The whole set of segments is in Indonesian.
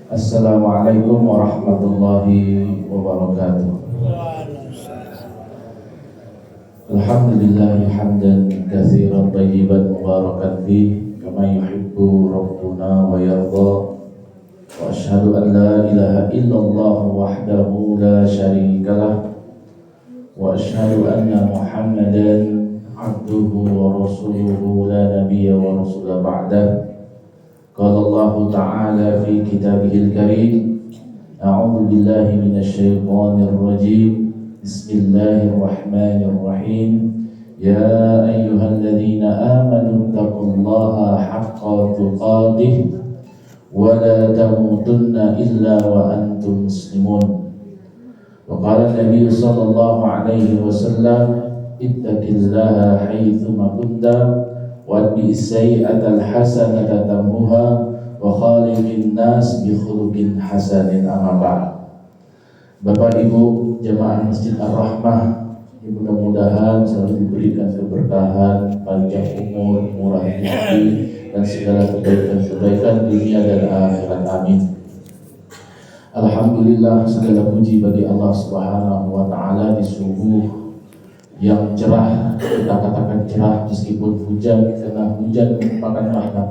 Assalamualaikum warahmatullahi wabarakatuh. Alhamdulillah hamdan katsiran tayyiban mubarakan fih kama yuhibbu rabbuna wa yarda. Wa asyhadu an la ilaha illallah wahdahu la syarikalah wa asyhadu anna Muhammadan abduhu wa rasuluhu la nabiyya wa rasula ba'dah. Qala Allah Ta'ala fi kitabihil karim, a'udzu billahi minasyaitonir rajim. Bismillahirrahmanirrahim. Ya ayyuhalladzina amanu taqullaha haqqa tuqatih wa la tamutunna illa wa antum muslimun. Wa qala Nabi sallallahu alaihi wasallam, ittaqillaha haitsuma kunta wa bi'sai'atal hasanata tamhuha wa khaliqin nas bi khuluqin hasanin. Amma ba'd. Bapak Ibu jemaah Masjid Ar-Rahmah, mudah-mudahan selalu diberikan keberkahan, panjang umur, murah rezeki dan segala kebaikan-kebaikan dunia dan akhirat. Amin. Alhamdulillah, segala puji bagi Allah Subhanahu wa taala di subuh yang cerah. Kita katakan cerah meskipun hujan, karena hujan merupakan rahmat,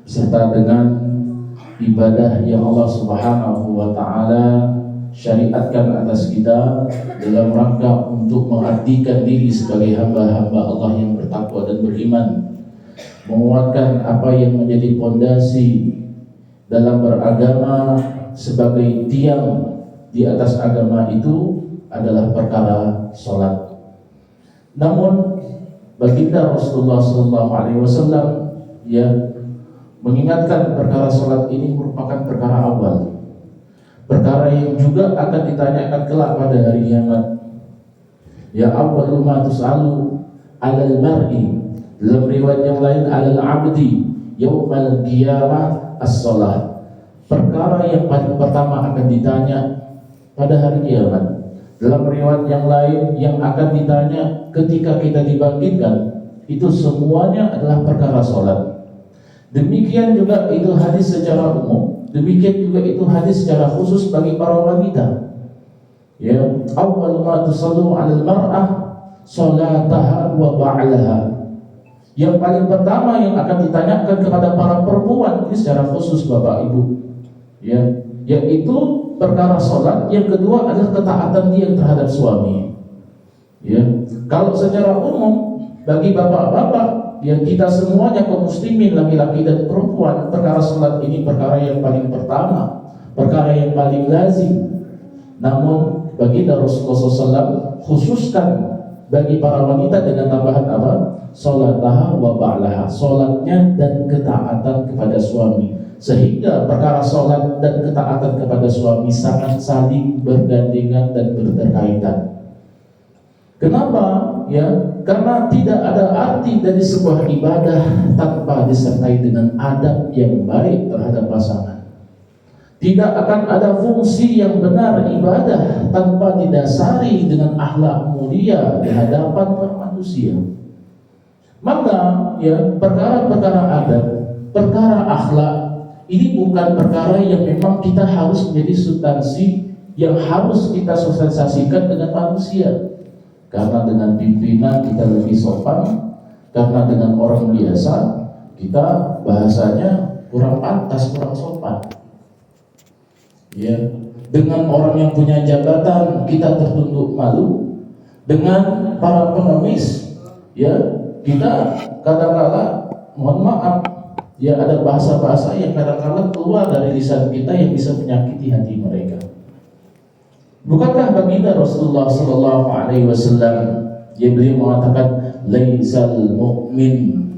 beserta dengan ibadah yang Allah Subhanahu wa taala syariatkan atas kita dalam rangka untuk mengabdikan diri sebagai hamba-hamba Allah yang bertakwa dan beriman, menguatkan apa yang menjadi pondasi dalam beragama sebagai tiang di atas agama itu adalah perkara sholat. Namun baginda Rasulullah SAW mengingatkan perkara sholat ini merupakan perkara awal, perkara yang juga akan ditanyakan kelak pada hari kiamat. Ya awwalu ma tus'alu 'alal mar'i, dalam riwayat yang lain 'alal 'abdi yaumal qiyamah as-shalah. Perkara yang paling pertama akan ditanya pada hari kiamat. Dalam riwayat yang lain, yang akan ditanya ketika kita dibangkitkan, itu semuanya adalah perkara sholat. Demikian juga itu hadis secara umum. Demikian juga itu hadis secara khusus bagi para wanita. Ya, awwal ma tusallu 'alal mar'ah salataha wa ba'laha. Yang paling pertama yang akan ditanyakan kepada para perempuan ini secara khusus Bapak Ibu, ya, yaitu perkara sholat. Yang kedua adalah ketaatan dia terhadap suami. Ya, kalau secara umum bagi bapak-bapak yang kita semuanya kaum muslimin laki-laki dan perempuan, perkara sholat ini perkara yang paling pertama, perkara yang paling lazim. Namun baginda Rasulullah SAW khususkan bagi para wanita dengan tambahan apa? Sholataha wa ba'laha, sholatnya dan ketaatan kepada suami. Sehingga perkara sholat dan ketaatan kepada suami sangat saling bergandengan dan berkaitan. Kenapa? Ya, karena tidak ada arti dari sebuah ibadah tanpa disertai dengan adab yang baik terhadap pasangan. Tidak akan ada fungsi yang benar ibadah tanpa didasari dengan akhlak mulia di hadapan para manusia. Maka ya, perkara-perkara adab, perkara akhlak ini bukan perkara yang memang kita harus menjadi substansi yang harus kita sosialisasikan dengan manusia. Karena dengan pimpinan kita lebih sopan, karena dengan orang biasa kita bahasanya kurang pantas, kurang sopan. Ya, dengan orang yang punya jabatan kita tertunduk malu, dengan para pengemis ya kita kadang-kala mohon maaf, ya ada bahasa-bahasa yang kadang-kadang keluar dari lisan kita yang bisa menyakiti hati mereka. Bukankah baginda Rasulullah Sallallahu Alaihi Wasallam yang beliau mengatakan laisal mu'min,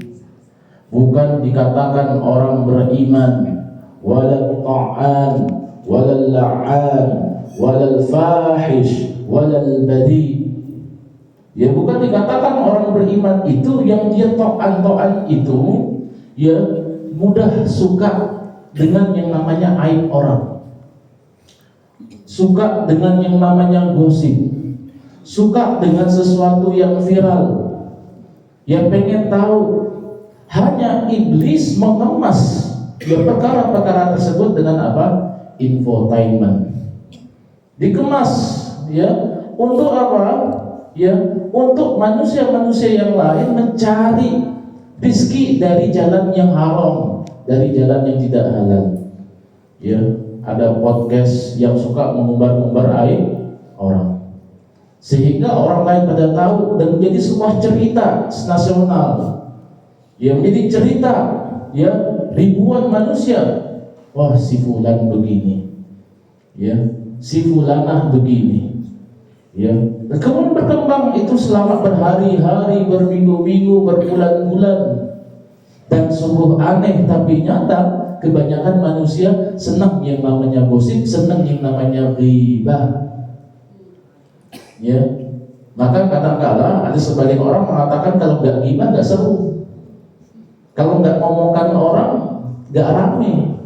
bukan dikatakan orang beriman, walal ta'an, walal la'an, walal fahish, walal badi. Ya, bukan dikatakan orang beriman itu yang dia ta'an itu ya mudah suka dengan yang namanya aib orang, suka dengan yang namanya gosip, suka dengan sesuatu yang viral, yang pengen tahu. Hanya iblis mengemas ya perkara-perkara tersebut dengan apa? Infotainment. Dikemas ya untuk apa? Ya, untuk manusia-manusia yang lain mencari rizki dari jalan yang haram, dari jalan yang tidak halal. Ya, ada podcast yang suka mengumbar-umbar aib orang, sehingga orang lain pada tahu dan menjadi sebuah cerita nasional. Ya, menjadi cerita ya ribuan manusia. Wah, si fulan begini. Ya, si fulanah begini. Ya, kemudian berkembang itu selama berhari-hari, berminggu-minggu, berbulan-bulan, dan sungguh aneh tapi nyata kebanyakan manusia senang yang namanya gosip, senang yang namanya ghibah. Ya, maka kadang-kala ada sebagian orang mengatakan kalau nggak ghibah nggak seru, kalau nggak ngomongkan orang nggak rame,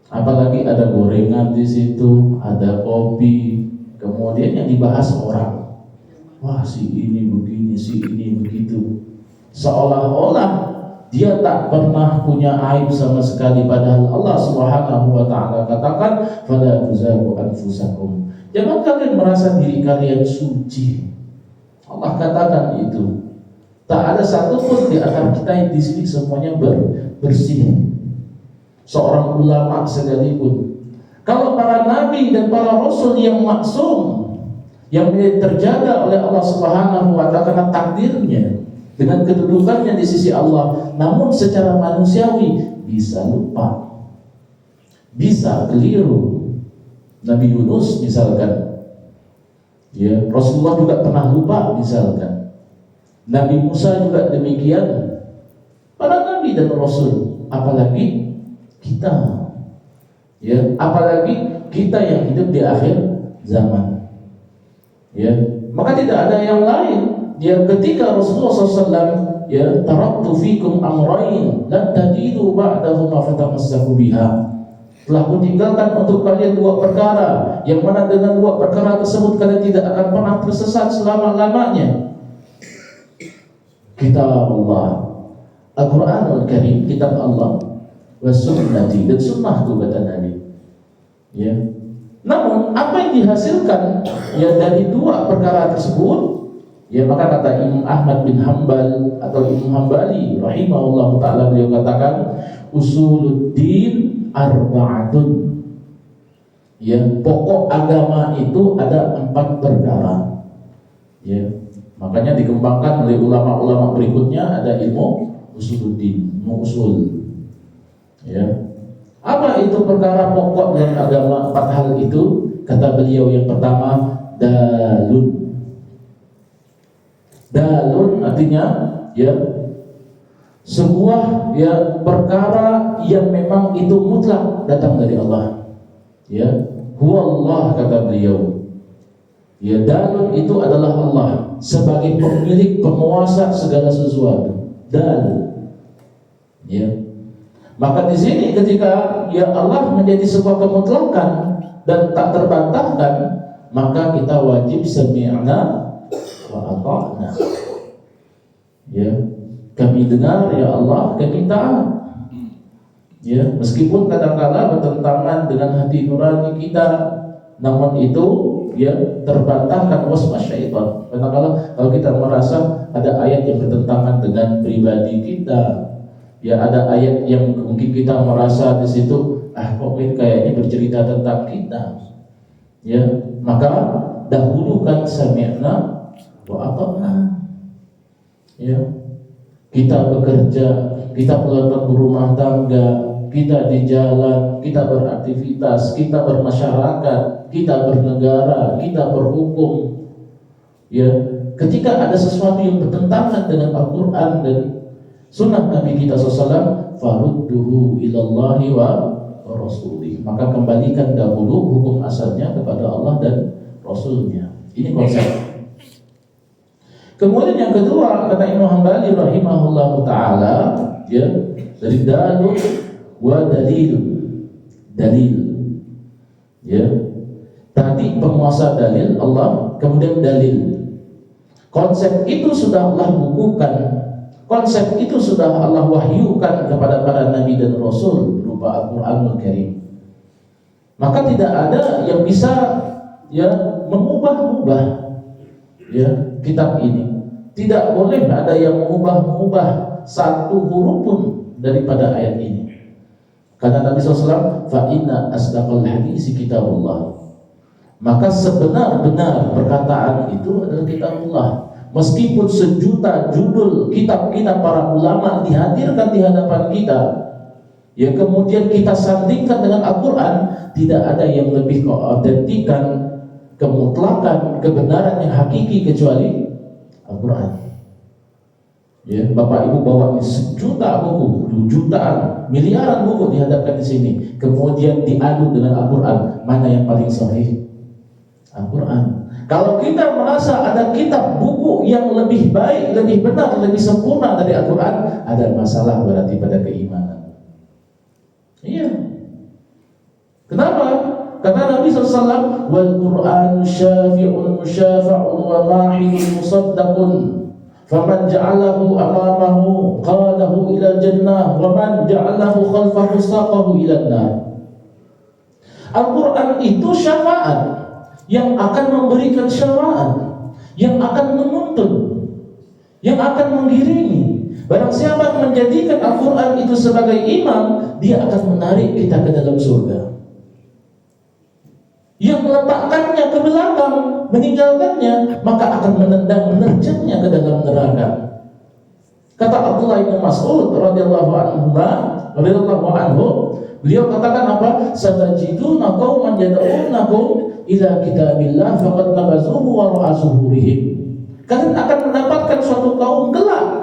apalagi ada gorengan di situ, ada kopi. Kemudian yang dibahas orang, wah si ini begini, si ini begitu, seolah-olah dia tak pernah punya aib sama sekali, padahal Allah Subhanahu wa taala katakan, "Fala tuzaku anfusakum." Jangan kalian merasa diri kalian suci. Allah katakan itu. Tak ada satupun di antara kita yang di sini semuanya bersih. Seorang ulama sekalipun, kalau para nabi dan para rasul yang maksum, yang terjaga oleh Allah Subhanahu wa taala karena takdirnya, dengan kedudukannya di sisi Allah, namun secara manusiawi bisa lupa, bisa keliru. Nabi Yunus misalkan, ya, Rasulullah juga pernah lupa misalkan. Nabi Musa juga demikian. Para nabi dan rasul, apalagi kita. Ya, apalagi kita yang hidup di akhir zaman. Ya, maka tidak ada yang lain. Ya, ketika Rasulullah SAW ya taraktu fikum amrayn lan tadidu ba'dahuma fatamassaku biha, telah kutinggalkan untuk kalian dua perkara, yang mana dengan dua perkara tersebut kalian tidak akan pernah tersesat selama-lamanya. Kitab Allah, Al-Quranul Karim, kitab Allah, wasunnati, dan sunnahku, kata Nabi. Ya. Namun apa yang dihasilkan ya dari dua perkara tersebut, ya maka kata Imam Ahmad bin Hanbal atau Imam Hanbali rahimahullah taala, beliau katakan usuluddin arba'atun. Ya, pokok agama itu ada 4 perkara. Ya, makanya dikembangkan oleh ulama-ulama berikutnya, ada ilmu usuluddin, ilmu usul. Ya. Apa itu perkara pokok dalam agama? 4 hal itu, kata beliau, yang pertama dalun. Dalun artinya ya sebuah ya perkara yang memang itu mutlak datang dari Allah. Ya, huwallah, kata beliau. Ya, dalun itu adalah Allah sebagai pemilik, penguasa segala sesuatu. Dal. Ya. Maka di sini ketika ya Allah menjadi sebuah kemutlakan dan tak terbantahkan, maka kita wajib sami'na wa ata'na. Ya, kami dengar ya Allah, kami taat. Ya, meskipun kadang-kala bertentangan dengan hati nurani kita, namun itu ya terbantahkan waswas syaitan. Kadang-kala kalau kita merasa ada ayat yang bertentangan dengan pribadi kita, ya ada ayat yang mungkin kita merasa di situ, kok ini kayaknya bercerita tentang kita. Ya, maka dahulukan sami'na wa ata'na. Ya, kita bekerja, kita pulang berumah tangga, kita di jalan, kita beraktivitas, kita bermasyarakat, kita bernegara, kita berhukum. Ya, ketika ada sesuatu yang bertentangan dengan Al-Quran dan sunnah Nabi kita SAW, farudduhu ilallahi wa rasulih, maka kembalikan dahulu hukum asalnya kepada Allah dan Rasulnya. Ini konsep. Kemudian yang kedua, kata Imam Hanbali rahimahullah ta'ala, ya, dari dalil wa dalil. Dalil. Ya. Tadi penguasa dalil Allah, kemudian dalil. Konsep itu sudah Allah bukukan. Konsep itu sudah Allah wahyukan kepada para nabi dan rasul berupa Al-Qur'anul Karim. Maka tidak ada yang bisa ya mengubah-ubah ya kitab ini. Tidak boleh ada yang mengubah-ubah satu huruf pun daripada ayat ini. Kata Nabi SAW, fa inna asdaqal hadisi kitabullah. Maka sebenar-benar perkataan itu adalah kitabullah. Meskipun sejuta judul kitab-kitab para ulama dihadirkan di hadapan kita, ya kemudian kita sandingkan dengan Al-Quran, tidak ada yang lebih keautentikan, kemutlakan, kebenaran yang hakiki kecuali Al-Quran. Ya, Bapak Ibu bawa sejuta buku, jutaan, miliaran buku dihadapkan di sini, kemudian diadu dengan Al-Quran, mana yang paling sahih? Al-Quran. Kalau kita merasa ada kitab buku yang lebih baik, lebih benar, lebih sempurna dari Al-Quran, ada masalah berarti pada keimanan. Iya. Kenapa? Kata Nabi SAW, wal Qur'an syafi'un musyafa'un wa mahilun musaddaqun. Faman ja'alahu amamahu qadahu ila jannah wa man ja'alahu khalfahu saqahu ila nar. Al-Quran itu syafaat yang akan memberikan syafaat, yang akan menuntun, yang akan mengiringi. Barang siapa menjadikan Al-Quran itu sebagai imam, dia akan menarik kita ke dalam surga. Yang meletakkannya ke belakang, meninggalkannya, maka akan menendang menerjangnya ke dalam neraka. Kata Abdullah bin Mas'ud radhiyallahu anhu, beliau katakan apa? Satajiduna qauman yad'unakum ila kitabillah faqad nabazuhu wa ra'asuhurihim. Kalian akan mendapatkan suatu kaum kelak.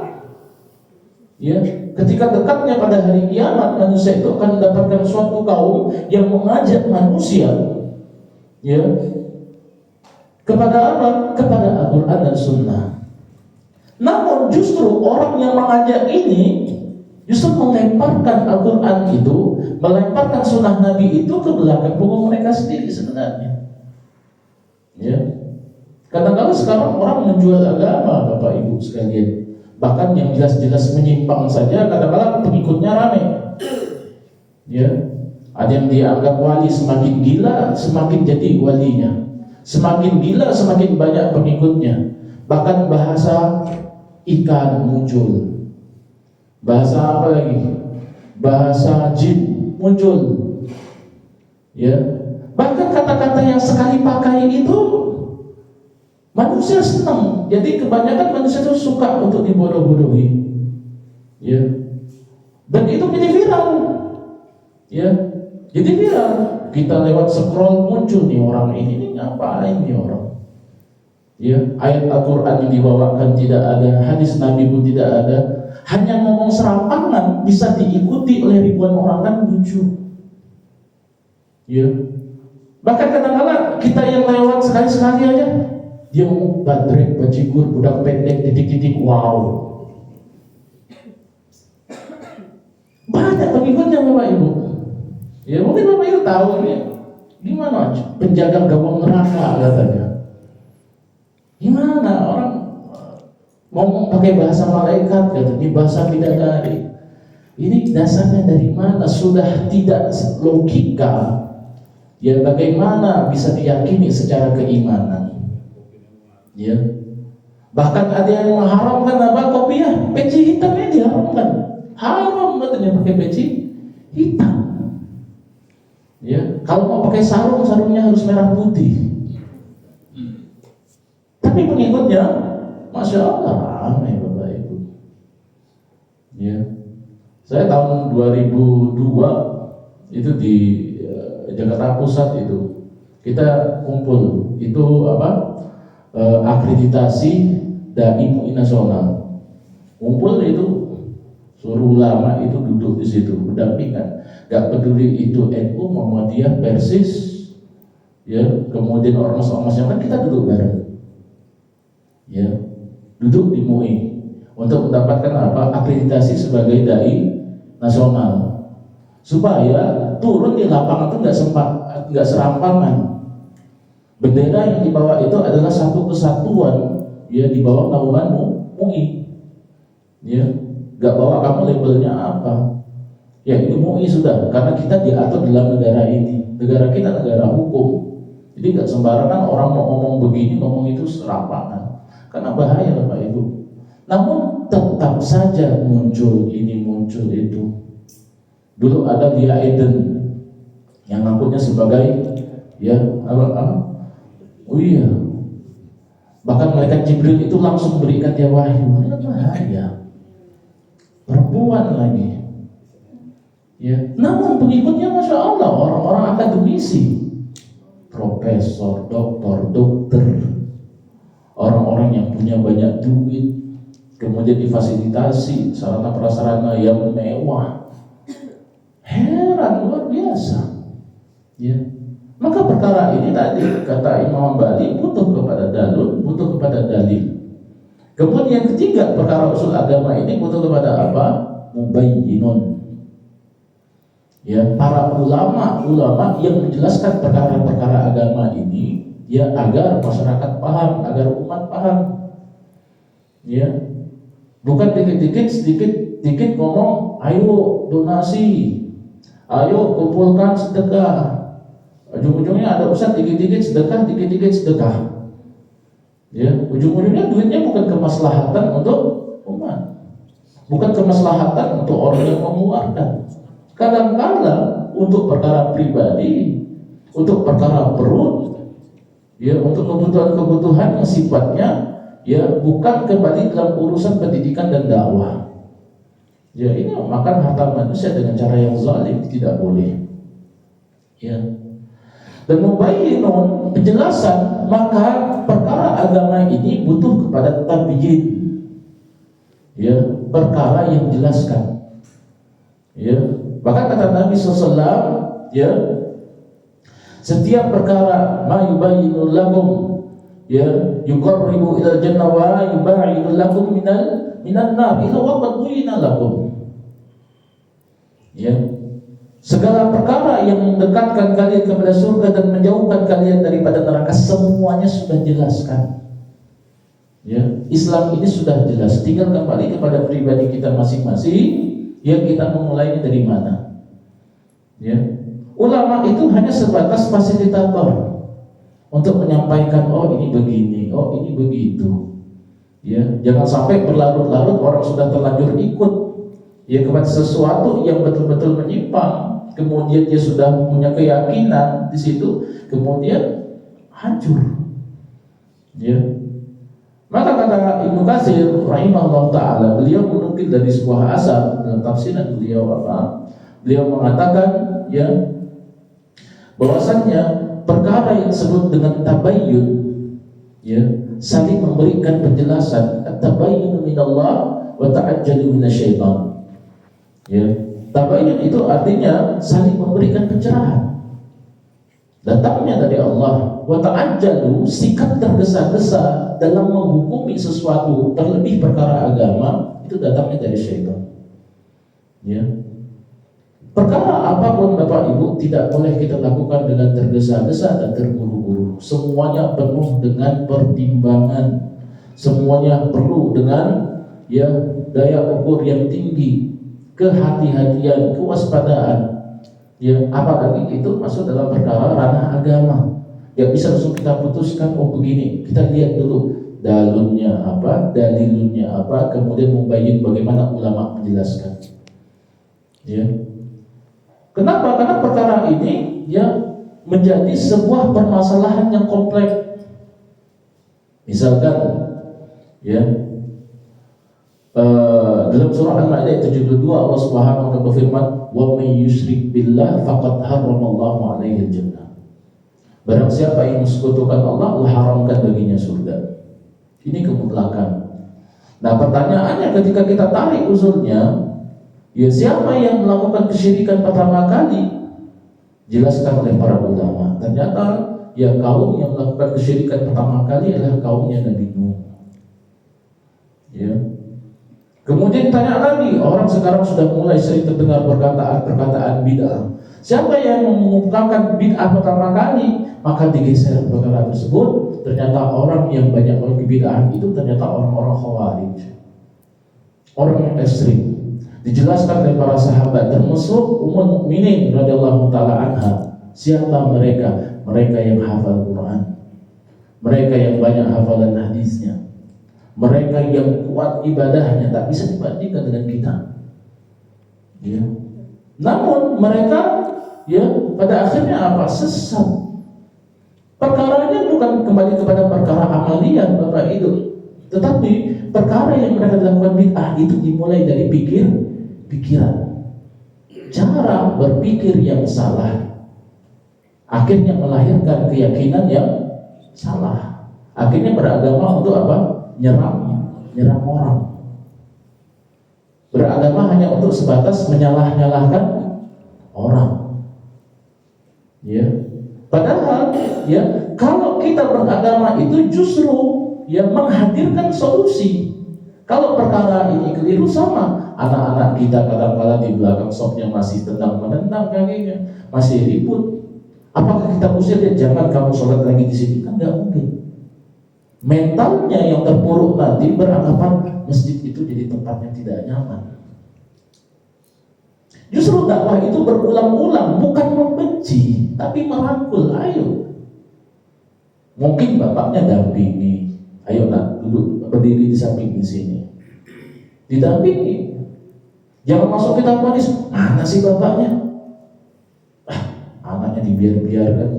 Ya, ketika dekatnya pada hari kiamat, manusia itu akan mendapatkan suatu kaum yang mengajak manusia, ya, kepada apa? Kepada Al-Quran dan Sunnah. Namun justru orang yang mengajak ini justru melemparkan Al-Quran itu, melemparkan Sunnah Nabi itu ke belakang punggung mereka sendiri sebenarnya. Ya, kadang-kadang sekarang orang menjual agama, Bapak Ibu sekalian. Bahkan yang jelas-jelas menyimpang saja, kadang-kadang pengikutnya ramai. Ya, ada yang dianggap wali, semakin gila semakin jadi walinya, semakin gila semakin banyak pengikutnya. Bahkan bahasa ikan muncul, bahasa apa lagi? Bahasa jin muncul. Ya, bahkan kata-kata yang sekali pakai itu manusia senang. Jadi kebanyakan manusia itu suka untuk dibodoh-bodohi. Ya, dan itu jadi viral. Ya, jadi viral. Kita lewat scroll muncul nih orang ini ngapain nih orang? Ya, ayat Al-Quran yang dibawakan tidak ada, hadis Nabi pun tidak ada, hanya ngomong serampangan bisa diikuti oleh ribuan orang, kan lucu. Ya, bahkan kadang-kadang kita yang lewat sekali-sekali aja, dia ngomong badrek, bajigur, budak pendek, titik-titik, wow. Banyak pengikutnya Bapak Ibu. Ya mungkin Bapak Ibu tahu ini gimana penjaga gawang neraka katanya. Gimana orang ngomong pakai bahasa malaikat, katanya bahasa bidadari. Ini dasarnya dari mana? Sudah tidak logika. Ya bagaimana bisa diyakini secara keimanan? Ya. Bahkan ada yang mengharamkan apa? Kopiah, peci hitamnya diharamkan. Haram katanya pakai peci hitam. Ya, kalau mau pakai sarung, sarungnya harus merah putih. Tapi pengikutnya, masya Allah, ramai Bapak Ibu. Ya, saya tahun 2002 itu di Jakarta Pusat itu kita kumpul itu apa? Akreditasi dai MUI nasional. Kumpul itu suruh ulama itu duduk di situ berdampingan. Gak peduli itu NU, Muhammadiyah, Persis, ya, kemudian ormas-ormas yang lain, kita duduk bareng. Ya, duduk di MUI untuk mendapatkan apa? Akreditasi sebagai dai nasional. Supaya turun di lapangan itu nggak serampangan. Bendera yang dibawa itu adalah satu kesatuan, ya, di bawah naungan MUI. Ya, nggak bawa kamu labelnya apa. Ya ini MUI sudah, karena kita diatur dalam negara ini. Negara kita negara hukum. Jadi nggak sembarangan orang mau ngomong begini, ngomong itu serampangan. Karena bahaya Bapak Ibu. Namun tetap saja muncul ini, muncul itu. Dulu ada Lia Eden yang ngakunya sebagai oh iya. Bahkan malaikat Jibril itu langsung berikan dia wahyu. Ini bahaya. Perempuan lagi. Ya, namun pengikutnya Masya Allah orang-orang akademisi, profesor, dokter, orang-orang yang punya banyak duit, kemudian difasilitasi sarana prasarana yang mewah. Heran, luar biasa. Ya, maka perkara ini tadi kata Imam Bali butuh kepada dalil, butuh kepada dalil. Kemudian yang ketiga, perkara usul agama ini butuh kepada apa? Mubayyinun. Ya, para ulama yang menjelaskan perkara-perkara agama ini, ya agar masyarakat paham, agar umat paham. Ya, bukan sedikit ngomong, ayo donasi, ayo kumpulkan sedekah. Ujung-ujungnya ada ustaz dikit-dikit sedekah. Ya, ujung-ujungnya duitnya bukan kemaslahatan untuk umat, bukan kemaslahatan untuk orang yang mengeluarkan. Kadang-kadang untuk perkara pribadi, untuk perkara perut, ya untuk kebutuhan-kebutuhan yang sifatnya ya bukan kembali dalam urusan pendidikan dan dakwah. Ya ini makan harta manusia dengan cara yang zalim tidak boleh. Ya. Dan mubayyinun penjelasan, maka perkara agama ini butuh kepada tabyin. Ya, perkara yang dijelaskan. Ya. Bahkan kata Nabi SAW, ya, setiap perkara ma yubayyinu lakum, ya, yuqarribu ilal jannah wa yuba'idu lakum minan nar ila waqad buyyina lakum. Ya, segala perkara yang mendekatkan kalian kepada surga dan menjauhkan kalian daripada neraka semuanya sudah jelaskan. Ya, Islam ini sudah jelas. Tinggal kembali kepada pribadi kita masing-masing. Ya, kita memulainya dari mana? Ya, ulama itu hanya sebatas fasilitator untuk menyampaikan, oh ini begini, oh ini begitu. Ya, jangan sampai berlarut-larut orang sudah terlanjur ikut ya kepada sesuatu yang betul-betul menyimpang, kemudian dia sudah punya keyakinan di situ, kemudian hancur. Ya. Maka kata Ibnu Katsir rahimahullah taala, beliau menukil dari sebuah asar dalam tafsiran beliau beliau mengatakan ya bahwasannya perkara yang disebut dengan tabayyun ya saling memberikan penjelasan, tabayyun minallah wa ta'ajjalu minasyaitan. Ya, tabayyun itu artinya saling memberikan pencerahan. Datangnya dari Allah. Wa ta'ajjalu, sikap tergesa-gesa dalam menghukumi sesuatu, terlebih perkara agama, itu datangnya dari syaitan. Ya. Perkara apapun Bapak Ibu tidak boleh kita lakukan dengan tergesa-gesa dan terburu-buru. Semuanya penuh dengan pertimbangan. Semuanya perlu dengan ya daya ukur yang tinggi, kehati-hatian, kewaspadaan. Ya, apalagi itu masuk dalam perkara ranah agama. Ya bisa langsung kita putuskan, oh begini, kita lihat dulu dalilnya apa, kemudian membayyin bagaimana ulama menjelaskan. Ya. Kenapa? Karena perkara ini ya menjadi sebuah permasalahan yang kompleks. Misalkan ya dalam surah Al-Maidah 72 Allah Subhanahu wa taala berfirman, "Wa may yusyrik billah faqad harramallahu 'alaihi al-jannah." Barang siapa yang mensekutukan Allah, Allah haramkan baginya surga. Ini kemutlakan. Nah, pertanyaannya ketika kita tarik usulnya, ya siapa yang melakukan kesyirikan pertama kali? Jelaskan oleh para ulama. Ternyata ya kaum yang melakukan kesyirikan pertama kali adalah kaumnya Nabi Nuh. Ya. Kemudian tanya lagi, orang sekarang sudah mulai sering terdengar perkataan bid'ah. Siapa yang mengungkapkan bid'ah pertama kali? Maka digeser perkara tersebut. Ternyata orang yang banyak melakukan bid'ah itu ternyata orang-orang khawarij, orang yang ekstrim. Dijelaskan oleh para sahabat termasuk Ummul Mukminin radhiyallahu taala anha. Siapa mereka? Mereka yang hafal Quran, mereka yang banyak hafalan hadisnya, mereka yang kuat ibadahnya, tak bisa dibandingkan dengan kita. Ya. Namun mereka ya pada akhirnya apa? Sesat. Perkaranya bukan kembali kepada perkara amaliyah Bapak Ibu, tetapi perkara yang mereka lakukan bid'ah itu dimulai dari pikiran, cara berpikir yang salah, akhirnya melahirkan keyakinan yang salah, akhirnya beragama untuk apa? Nyerang orang. Beragama hanya untuk sebatas menyalahkan orang. Ya. Padahal ya kalau kita beragama itu justru yang menghadirkan solusi. Kalau perkara ini keliru, sama anak-anak kita kadang-kala di belakang sopnya masih tendang menendang kakinya, masih ribut. Apakah kita usir dia? Jangan kamu sholat lagi di sini, kan nggak mungkin. Mentalnya yang terpuruk nanti beranggapan masjid itu jadi tempat yang tidak nyaman. Justru dakwah itu berulang-ulang, bukan membenci, tapi merangkul. Ayo, mungkin bapaknya dampingi, ayo nak duduk berdiri di samping di sini, didampingi. Jangan masuk kita ponis, mana sih bapaknya? Anaknya dibiarkan.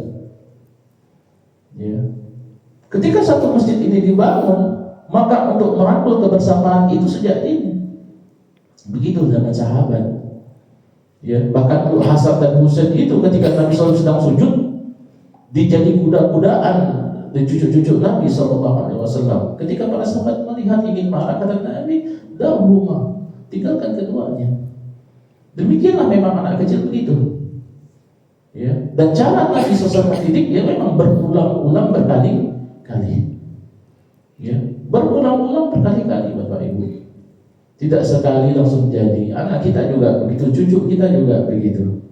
Ya. Ketika satu masjid ini dibangun, maka untuk merangkul kebersamaan itu sejak ini. Begitu dengan sahabat. Ya, bahkan Hasan dan Husain itu ketika Nabi SAW sedang sujud, dijadi kuda-kudaan dan cucu-cucu Nabi SAW. Ketika para sahabat melihat ingin marah, kata Nabi, "Dahuma, tinggalkan keduanya." Demikianlah memang anak kecil begitu. Ya, dan cara Nabi SAW mendidik ya memang berulang-ulang berkali-kali. Ya, berulang-ulang berkali-kali Bapak Ibu. Tidak sekali langsung jadi. Anak kita juga begitu, cucu kita juga begitu.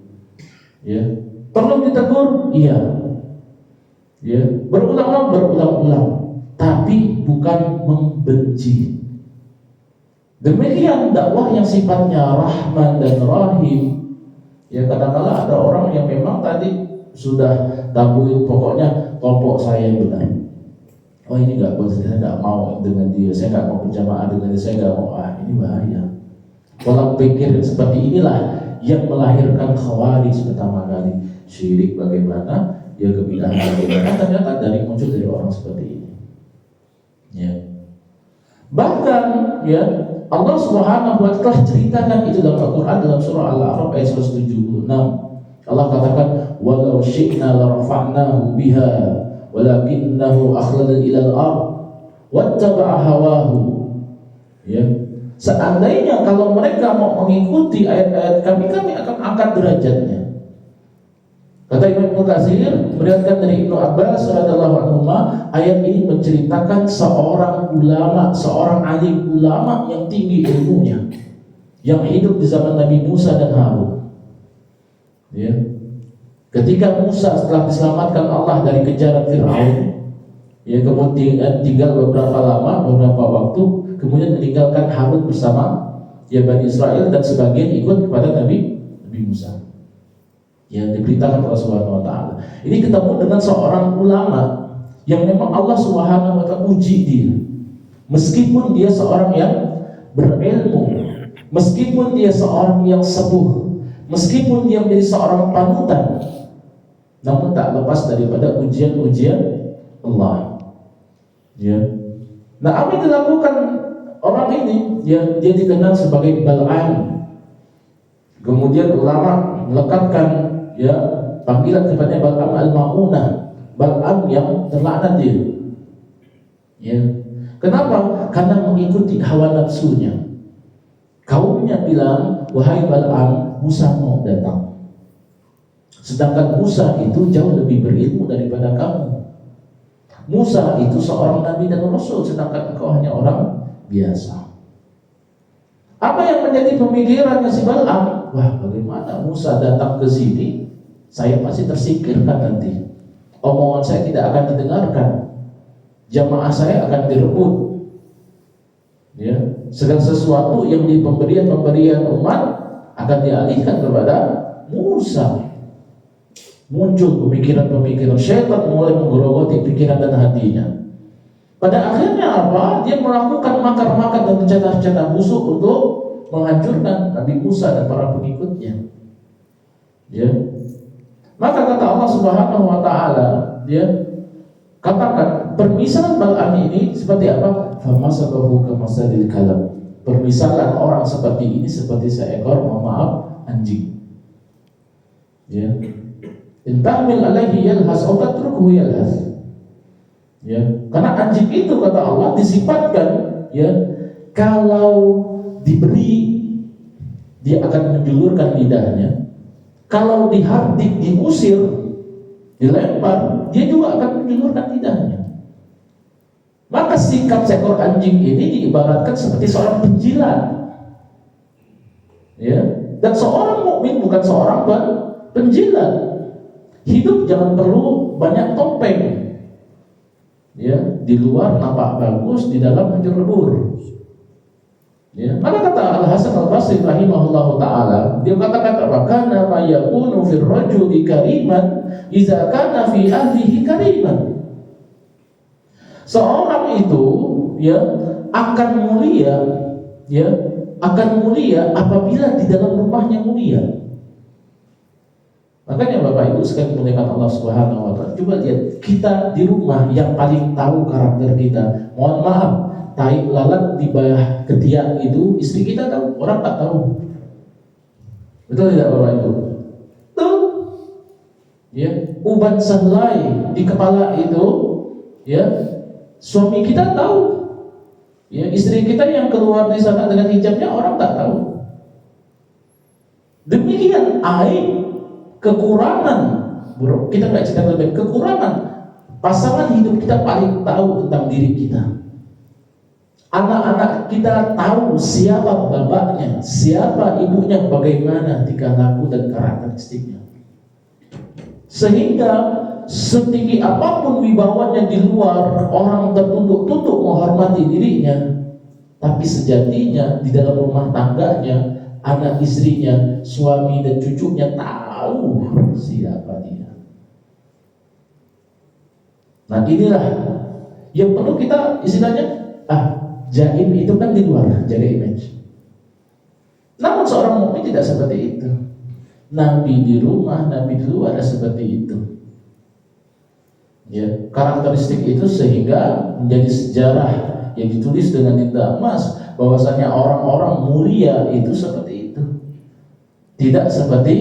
Ya, perlu ditegur, iya. Ya, berulang-ulang, tapi bukan membenci. Demikian dakwah yang sifatnya Rahman dan Rahim. Ya, kadang-kala ada orang yang memang tadi sudah tabuin, pokoknya kelompok saya yang benar. Oh ini nggak boleh, saya nggak mau dengan dia, saya nggak mau berjamaah dengan dia, saya nggak mau. Ini bahaya. Pola pikir seperti inilah yang melahirkan khawarij pertama kali. Syirik bagaimana, ya kebid'ahan bagaimana, ternyata muncul dari orang seperti ini. Ya. Bahkan ya Allah Subhanahu wa Ta'ala ceritakan itu dalam Al-Quran dalam surah Al-A'raf ayat 176. Allah katakan, "Walau syi'na la rafa'nahu biha walakinnahu akhlada ila al-ard wattaba'a hawahu." Ya. Seandainya kalau mereka mau mengikuti ayat-ayat kami akan angkat derajatnya. Kata Imam Ibnu Katsir meriwayatkan dari Ibnu Abbas radhiyallahu anhu, ayat ini menceritakan seorang ulama, seorang alim ulama yang tinggi ilmunya, yang hidup di zaman Nabi Musa dan Harun. Ya. Ketika Musa setelah diselamatkan Allah dari kejaran Fir'aun, ya kemudian tinggal beberapa waktu, kemudian meninggalkan Harun bersama ya Bani Israel dan sebagian ikut kepada Nabi Musa. Yang diberitakan oleh Subhanahu wa Ta'ala. Ini ketemu dengan seorang ulama yang memang Allah Subhanahu wa Ta'ala uji dia. Meskipun dia seorang yang berilmu, meskipun dia seorang yang sepuh, meskipun dia menjadi seorang panutan, namun tak lepas daripada ujian-ujian Allah. Ya. Nah, apa yang dilakukan orang ini? Dia dikenal sebagai Bal'am. Kemudian ulama melekatkan ya panggilan kepadanya Bal'am al-Ma'unah, Bal'am yang terlaknat dia. Ya. Kenapa? Karena mengikuti hawa nafsunya. Kaumnya bilang, "Wahai Bal'am, Musa mau datang." Sedangkan Musa itu jauh lebih berilmu daripada kamu. Musa itu seorang nabi dan rasul, sedangkan engkau hanya orang biasa. Apa yang menjadi pemikirannya si Bal'am? Wah, bagaimana Musa datang ke sini? Saya pasti tersingkirkan nanti. Omongan saya tidak akan didengarkan. Jamaah saya akan direbut. Ya, segala sesuatu yang di pemberian umat akan dialihkan kepada Musa. Muncul pemikiran-pemikiran syaitan mulai menggerogoti pikiran dan hatinya. Pada akhirnya apa? Dia melakukan makar-makar dan rencana-rencana busuk untuk menghancurkan Nabi Musa dan para pengikutnya. Ya. Maka kata Allah Subhanahu wa taala, dia katakan permisalan Bal'am ini seperti apa? Famasalahu kamasalil kalb. Permisalan orang seperti ini seperti seekor, mohon maaf, anjing. Ya. Intahmil alaihi yalhas aw tatrukuhu yalhas. Ya, karena anjing itu kata Allah disifatkan, ya, kalau diberi dia akan menjulurkan lidahnya, kalau dihardik, diusir, dilempar, dia juga akan menjulurkan lidahnya. Maka sikap seekor anjing ini diibaratkan seperti seorang penjilat, ya, dan seorang mukmin bukan seorang penjilat. Hidup jangan perlu banyak topeng. Ya, di luar nampak bagus, di dalam hancur lebur. Ya, maka kata Al Hasan Al Basri rahimahullahu taala, dia kata-kata kana ma yakunu fir rajuli kariman idza kana fi ahlihi kariman. Seorang itu, ya, akan mulia, ya, akan mulia apabila di dalam rumahnya mulia. Makanya Bapak Ibu sekalian dimuliakan Allah Subhanahu wa taala, coba lihat kita di rumah yang paling tahu karakter kita. Mohon maaf, tai lalat di bawah ketiak itu istri kita tahu, orang tak tahu. Betul tidak Bapak Ibu? Betul. Ya, uban sehelai di kepala itu, ya, suami kita tahu. Ya, istri kita yang keluar di sana dengan hijabnya orang tak tahu. Demikian aib, kekurangan, bro, kita nggak cerita lebih kekurangan. Pasangan hidup kita paling tahu tentang diri kita. Anak-anak kita tahu siapa bapaknya, siapa ibunya, bagaimana tingkah laku dan karakteristiknya. Sehingga setinggi apapun wibawanya di luar, orang tertunduk-tunduk menghormati dirinya, tapi sejatinya di dalam rumah tangganya, anak istrinya, suami dan cucunya tahu siapa dia. Nah inilah yang perlu kita istilahnya, jaim itu kan di luar, jaga image. Namun seorang mukmin tidak seperti itu. Nabi di rumah, Nabi di luar ada seperti itu. Ya, karakteristik itu sehingga menjadi sejarah yang ditulis dengan tinta emas bahwasanya orang-orang mulia itu seperti itu. Tidak seperti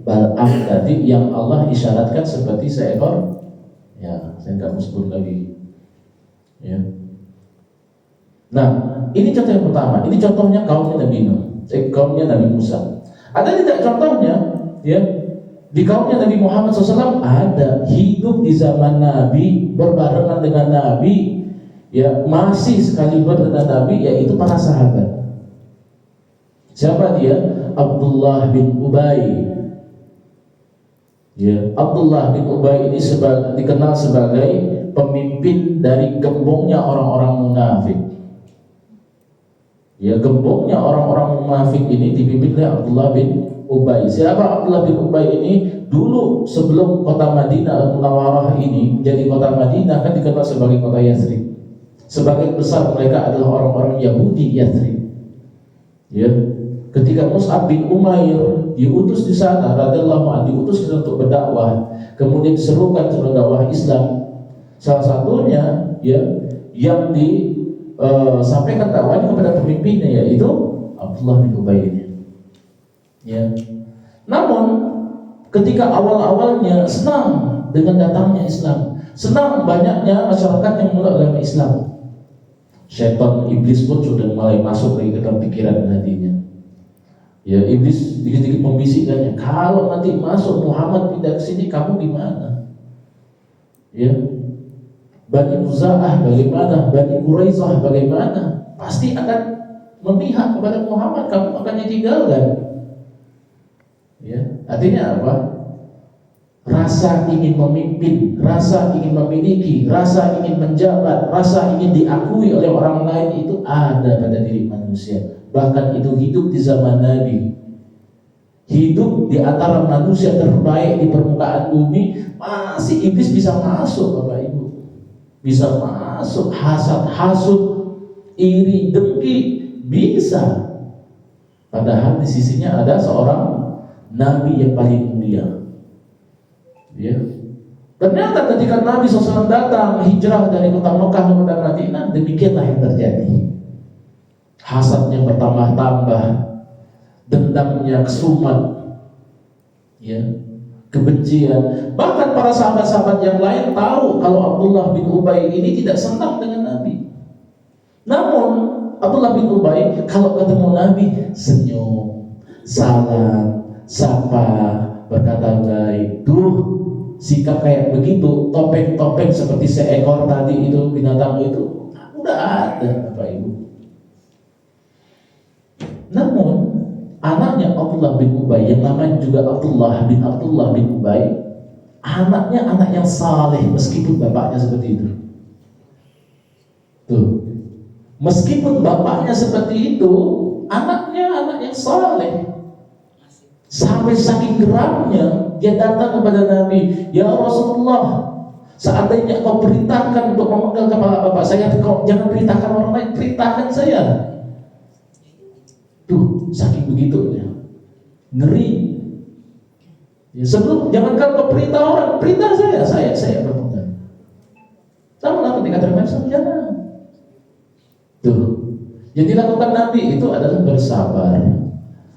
Bal'am tadi yang Allah isyaratkan seperti seekor, ya saya nggak mau sebut lagi. Ya. Nah, ini contoh yang pertama. Ini contohnya kaumnya Nabi Nuh, kaumnya Nabi Musa. Ada tidak contohnya? Ya, di kaumnya Nabi Muhammad SAW ada, hidup di zaman Nabi, berbarengan dengan Nabi, ya masih sekaliber dengan Nabi, yaitu para sahabat. Siapa dia? Abdullah bin Ubay. Ya, Abdullah bin Ubay ini dikenal sebagai pemimpin dari gembongnya orang-orang munafik. Ya, gembongnya orang-orang munafik ini dipimpin oleh Abdullah bin Ubay. Siapa Abdullah bin Ubay ini? Dulu sebelum kota Madinah Al-Munawwarah ini menjadi kota Madinah, kan dikenal sebagai kota Yathrib. Sebagian besar mereka adalah orang-orang Yahudi Yathrib. Ya, ketika Mus'ab bin Umair diutus di sana, radhiyallahu anhu, diutus untuk berdakwah, kemudian diserukan untuk dakwah Islam. Salah satunya, ya, yang disampaikan dakwahnya kepada pemimpinnya, yaitu Abdullah bin Ubay ini. Ya. Namun ketika awal-awalnya senang dengan datangnya Islam, senang banyaknya masyarakat yang meluk agama Islam, syaitan iblis pun sudah mulai masuk lagi ke dalam pikiran dan hatinya. Ya, iblis dikit-dikit membisikkannya, kalau nanti masuk Muhammad pindah ke sini, kamu gimana? Ya, Bani Khuza'ah bagaimana, Bani Quraisyah bagaimana? Pasti akan memihak kepada Muhammad, kamu akan ditinggalkan. Ya, artinya apa? rasa ingin memimpin, rasa ingin memiliki, rasa ingin menjabat, rasa ingin diakui oleh orang lain itu ada pada diri manusia. Bahkan itu hidup di zaman Nabi, hidup di antara manusia terbaik di permukaan bumi, masih iblis bisa masuk, Bapak Ibu. Bisa masuk, hasad, hasud, iri, dengki, bisa. Padahal di sisinya ada seorang Nabi yang paling mulia. Ya. Ternyata ketika Nabi SAW datang hijrah dari kota Mekah ke kota Madinah, demikianlah yang terjadi. Hasadnya bertambah-tambah, dendamnya kesumat, ya, kebencian. Bahkan para sahabat-sahabat yang lain tahu kalau Abdullah bin Ubay ini tidak senang dengan Nabi. Namun Abdullah bin Ubay kalau ketemu Nabi senyum, salam, sapa, berkata baik. Tuh sikap kayak begitu, topeng-topeng seperti seekor tadi itu binatang itu udah ada, Bapak Ibu. Namun anaknya Abdullah bin Ubay yang namanya juga Abdullah bin Ubay, anaknya anak yang saleh meskipun bapaknya seperti itu. Tuh, meskipun bapaknya seperti itu, anaknya anak yang saleh. Sampai saking geramnya dia datang kepada Nabi, ya Rasulullah, seandainya kau perintahkan untuk memenggal kepala bapak saya, kau jangan perintahkan orang lain, perintahkan saya. Tuh, saking begitunya, ngeri. Ya, sebelum jangankan kau perintah orang, perintah saya berpegang. Namun apa dikatakan jangan. Tuh, yang dilakukan Nabi itu adalah bersabar,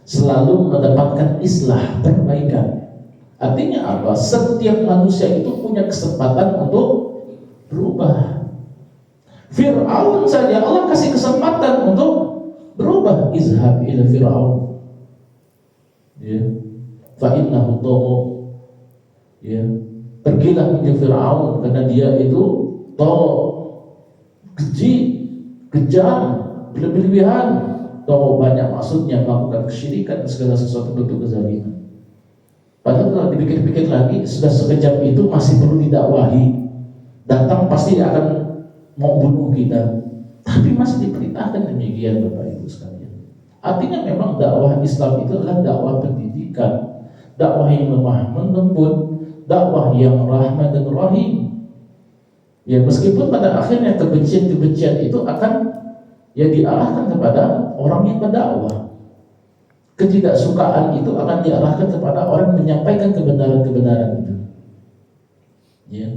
selalu mendapatkan islah, perbaikan. Artinya apa? Setiap manusia itu punya kesempatan untuk berubah. Fir'aun saja Allah kasih kesempatan untuk berubah. Izhab ila Fir'aun, ya, fa innahu tagha, ya, pergilah menuju Fir'aun karena dia itu keji, kejam, berlebihan. Tahu banyak maksudnya melakukan kesyirikan dan segala sesuatu bentuk kezaliman. Padahal kalau dipikir-pikir lagi, sudah sekejap itu masih perlu didakwahi. Datang pasti akan mau bunuh kita, tapi masih diperintahkan demikian, Bapak Ibu sekalian. Artinya memang dakwah Islam itu adalah dakwah pendidikan, dakwah yang lemah lembut, dakwah yang rahmat dan rahim. Ya, meskipun pada akhirnya kebencian-kebencian itu akan diarahkan kepada orang yang berdakwah. Ketidaksukaan itu akan diarahkan kepada orang yang menyampaikan kebenaran-kebenaran itu. Ya.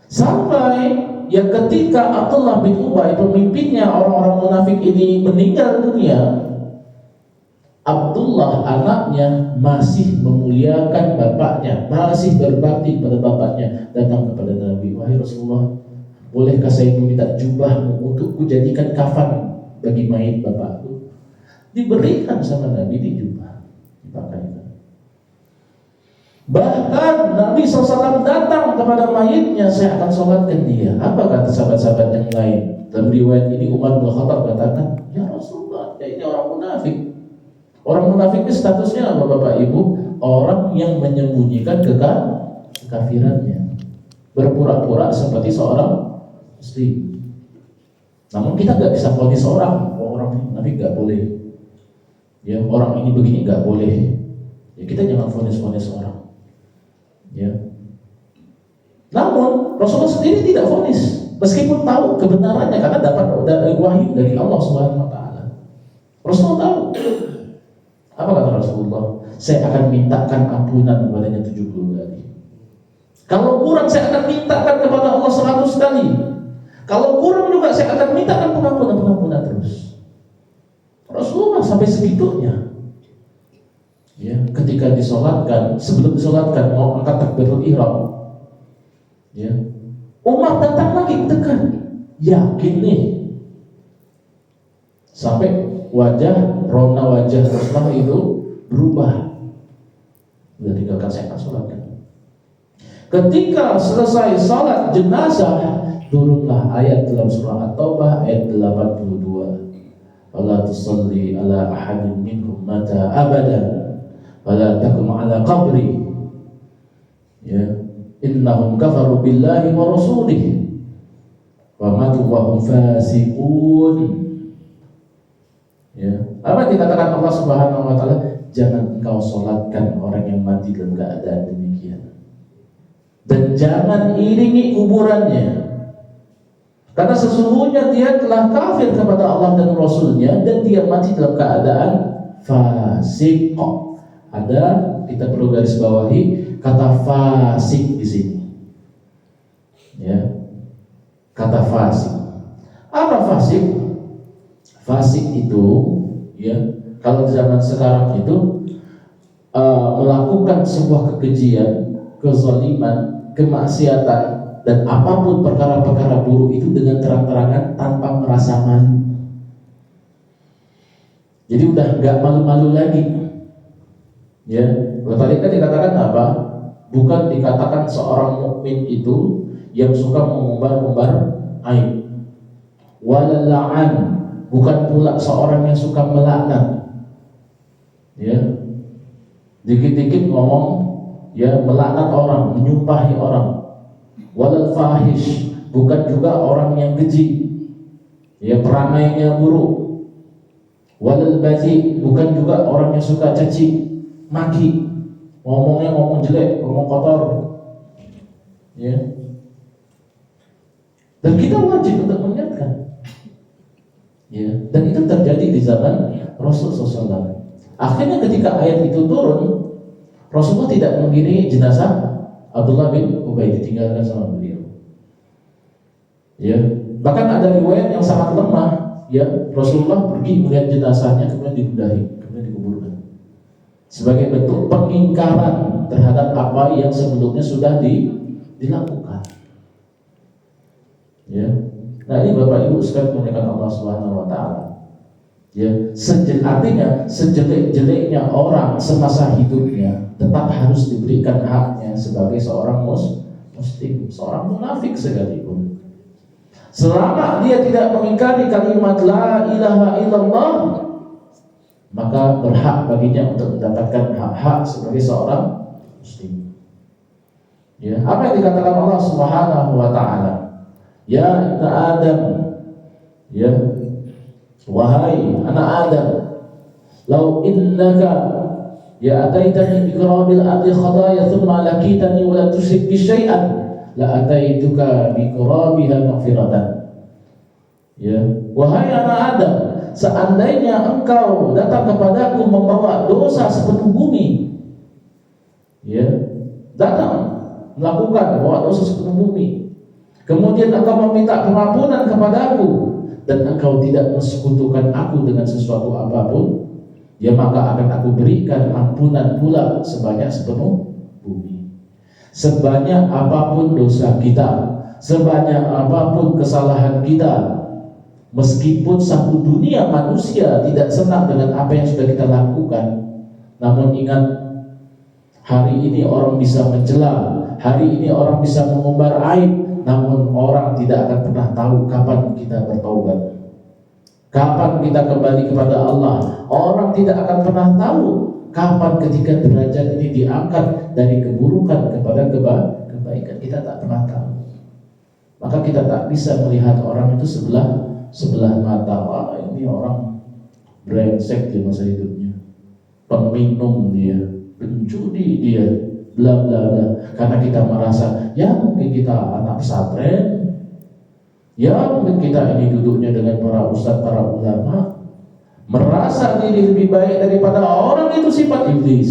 Sampai ketika Abdullah bin Ubay, pemimpinnya orang-orang munafik ini meninggal dunia, Abdullah anaknya masih memuliakan bapaknya, masih berbakti pada bapaknya, datang kepada Nabi, wahai Rasulullah, bolehkah saya meminta jubahmu untuk kujadikan kafan bagi mayit bapakku? Diberikan sama Nabi di jubah, dipakaikan. Bahkan Nabi SAW datang kepada mayitnya, saya akan sholatkan dia. Apa kata sahabat-sahabat yang lain? Dalam riwayat ini Umar bin Khattab katakan, ya Rasulullah, ya ini orang munafik. Orang munafik ini statusnya apa, Bapak Ibu? Orang yang menyembunyikan kekafirannya, berpura-pura seperti seorang muslim. Namun kita nggak bisa vonis orang ini munafik nggak boleh. Ya, orang ini begini nggak boleh. Ya, kita jangan vonis orang. Ya. Namun Rasulullah sendiri tidak vonis, meskipun tahu kebenarannya karena dapat wahyu dari Allah Subhanahu Wa Taala. Rasulullah tahu. Apa kata Rasulullah? Saya akan mintakan ampunan kepadanya 70 kali. Kalau kurang saya akan mintakan kepada Allah 100 kali. Kalau kurang juga saya akan mintakan pengampunan terus. Rasulullah sampai segitunya. Ya, ketika disolatkan, sebelum disolatkan mau angkat takbiratul ihram, ya, Umar datang lagi dekat, yakin nih, sampai rona wajah Rasulullah itu berubah. Udah tinggalkan saya akan sholatkan. Ketika selesai salat jenazah, turunlah ayat dalam surah At-Taubah ayat 82. Wala tusalli ala ahadin minhum mata abadan wala takum ala qabri. Ya, innahum kafaru billahi wa rasulih wa matu wa hum fasiqun. Ya, apa dikatakan Allah Subhanahu wa taala? Jangan engkau solatkan orang yang mati dalam keadaan demikian, dan jangan iringi kuburannya, karena sesungguhnya dia telah kafir kepada Allah dan Rasulnya, dan dia mati dalam keadaan fasik. Ada, kita perlu garis bawahi kata fasik di sini. Ya, kata fasik. Apa fasik? Fasik itu, ya, kalau di zaman sekarang itu melakukan sebuah kekejian, kezaliman, kemaksiatan, dan apapun perkara-perkara buruk itu dengan terang-terangan tanpa merasa malu. Jadi udah nggak malu-malu lagi. Ya, tadi kan dikatakan apa? Bukan dikatakan seorang mukmin itu yang suka mengumbar-umbar aib. Walala'an, bukan pula seorang yang suka melaknat. Ya, dikit-dikit ngomong, ya, melaknat orang, menyumpahi orang. Walal fahish, bukan juga orang yang keji, ya, perangainya buruk. Walal bazi, bukan juga orang yang suka caci maki, ngomongnya ngomong jelek, ngomong kotor. Ya, dan kita wajib untuk mengingatkan. Ya, dan itu terjadi di zaman Rasulullah SAW. Akhirnya ketika ayat itu turun, Rasulullah tidak mengiringi jenazah Abdullah bin Ubay, ditinggalkan sama beliau. Ya, bahkan ada riwayat yang sangat lemah. Ya, Rasulullah pergi melihat jenazahnya, kemudian dibudahi, kemudian dikuburkan, sebagai bentuk pengingkaran terhadap apa yang sebelumnya sudah dilakukan. Ya, nah ini Bapak Ibu sekalian muliakan Allah Subhanahu Wa Taala. Ya, artinya sejelek-jeleknya orang semasa hidupnya tetap harus diberikan haknya sebagai seorang muslim, seorang munafik sekalipun. Selama dia tidak mengingkari kalimat la ilaha illallah, maka berhak baginya untuk mendapatkan hak-hak sebagai seorang muslim. Ya, apa yang dikatakan Allah Subhanahu Wa Taala? Ya ibna Adam, ya, wahai anak Adam, lau innaka ya ataitani biqarabil ardi khadaya thumma lakitani wa la tusyrik bi syai'an la ataituka biqarabiha maghfiratan. Ya, wahai anak Adam, seandainya engkau datang kepadaku membawa dosa sepenuh bumi, ya, datang melakukan bawa dosa sepenuh bumi, kemudian engkau meminta pengampunan kepadaku, dan engkau tidak mensekutukan aku dengan sesuatu apapun, ya maka akan aku berikan ampunan pula sebanyak sepenuh bumi. Sebanyak apapun dosa kita, sebanyak apapun kesalahan kita, meskipun satu dunia manusia tidak senang dengan apa yang sudah kita lakukan, namun ingat, hari ini orang bisa mencela, hari ini orang bisa mengumbar aib, namun orang tidak akan pernah tahu kapan kita bertaubat, kapan kita kembali kepada Allah. Orang tidak akan pernah tahu kapan ketika derajat ini diangkat dari keburukan kepada kebaikan. Kita tak pernah tahu. Maka kita tak bisa melihat orang itu sebelah mata. Wah, ini orang brengsek di masa hidupnya, peminum dia, pencuri dia, bla bla bla. Karena kita merasa, ya mungkin kita anak pesantren, ya mungkin kita ini duduknya dengan para ustadz, para ulama, merasa diri lebih baik daripada orang, itu sifat iblis.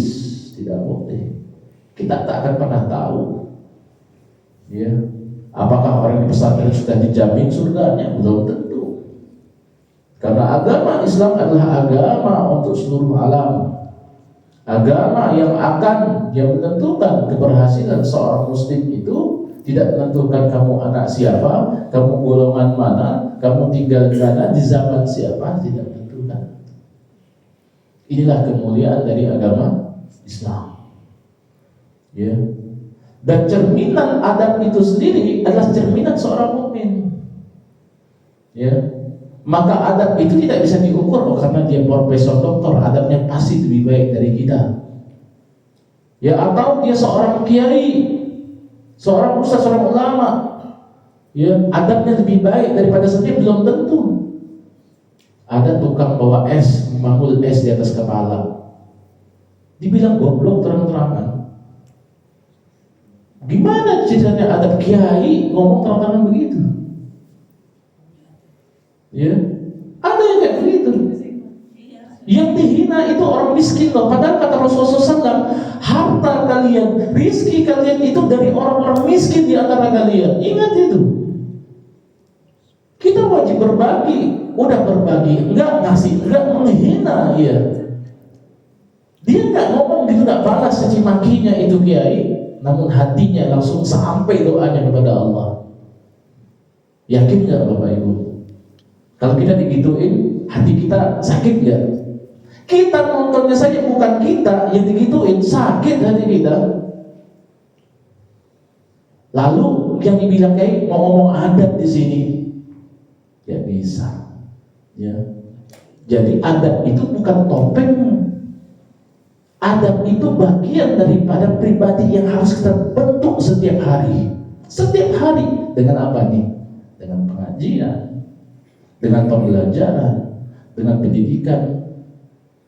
Tidak boleh. Kita tak akan pernah tahu, ya, apakah orang di pesantren sudah dijamin surganya? Belum tentu. Karena agama Islam adalah agama untuk seluruh alam, agama yang menentukan keberhasilan seorang muslim itu. Tidak menentukan kamu anak siapa, kamu golongan mana, kamu tinggal di mana, di zaman siapa, tidak menentukan. Inilah kemuliaan dari agama Islam. Ya. Dan cerminan adab itu sendiri adalah cerminan seorang mukmin. Ya. Maka adab itu tidak bisa diukur karena dia profesor doktor, adabnya pasti lebih baik dari kita. Ya, atau dia seorang kiai, Seorang ustaz, seorang ulama, ya, adabnya lebih baik daripada sendiri belum tentu. Ada tukang bawa es, memangul es di atas kepala, dibilang goblok terang-terangan. Gimana ceritanya adab kiai ngomong terang-terangan begitu? Ya, ada yang kayak begitu. Yang dihina itu orang miskin loh. Padahal kata Rasulullah SAW, harta kalian, rizki kalian itu dari orang-orang miskin di antara kalian. Ingat itu. Kita wajib berbagi. Udah berbagi, enggak ngasih, enggak menghina, ya. Dia enggak ngomong gitu, enggak balas caci makinya itu kiai, namun hatinya langsung sampai doanya kepada Allah. Yakin enggak Bapak Ibu? Kalau kita digituin, hati kita sakit enggak? Kita nontonnya saja, bukan kita yang digituin, sakit hati kita. Lalu yang dibilang kayak mau ngomong adat di sini, ya bisa. Ya. Jadi adab itu bukan topeng. Adab itu bagian daripada pribadi yang harus kita bentuk setiap hari. Setiap hari dengan apa nih? Dengan pengajian, dengan pembelajaran, dengan pendidikan.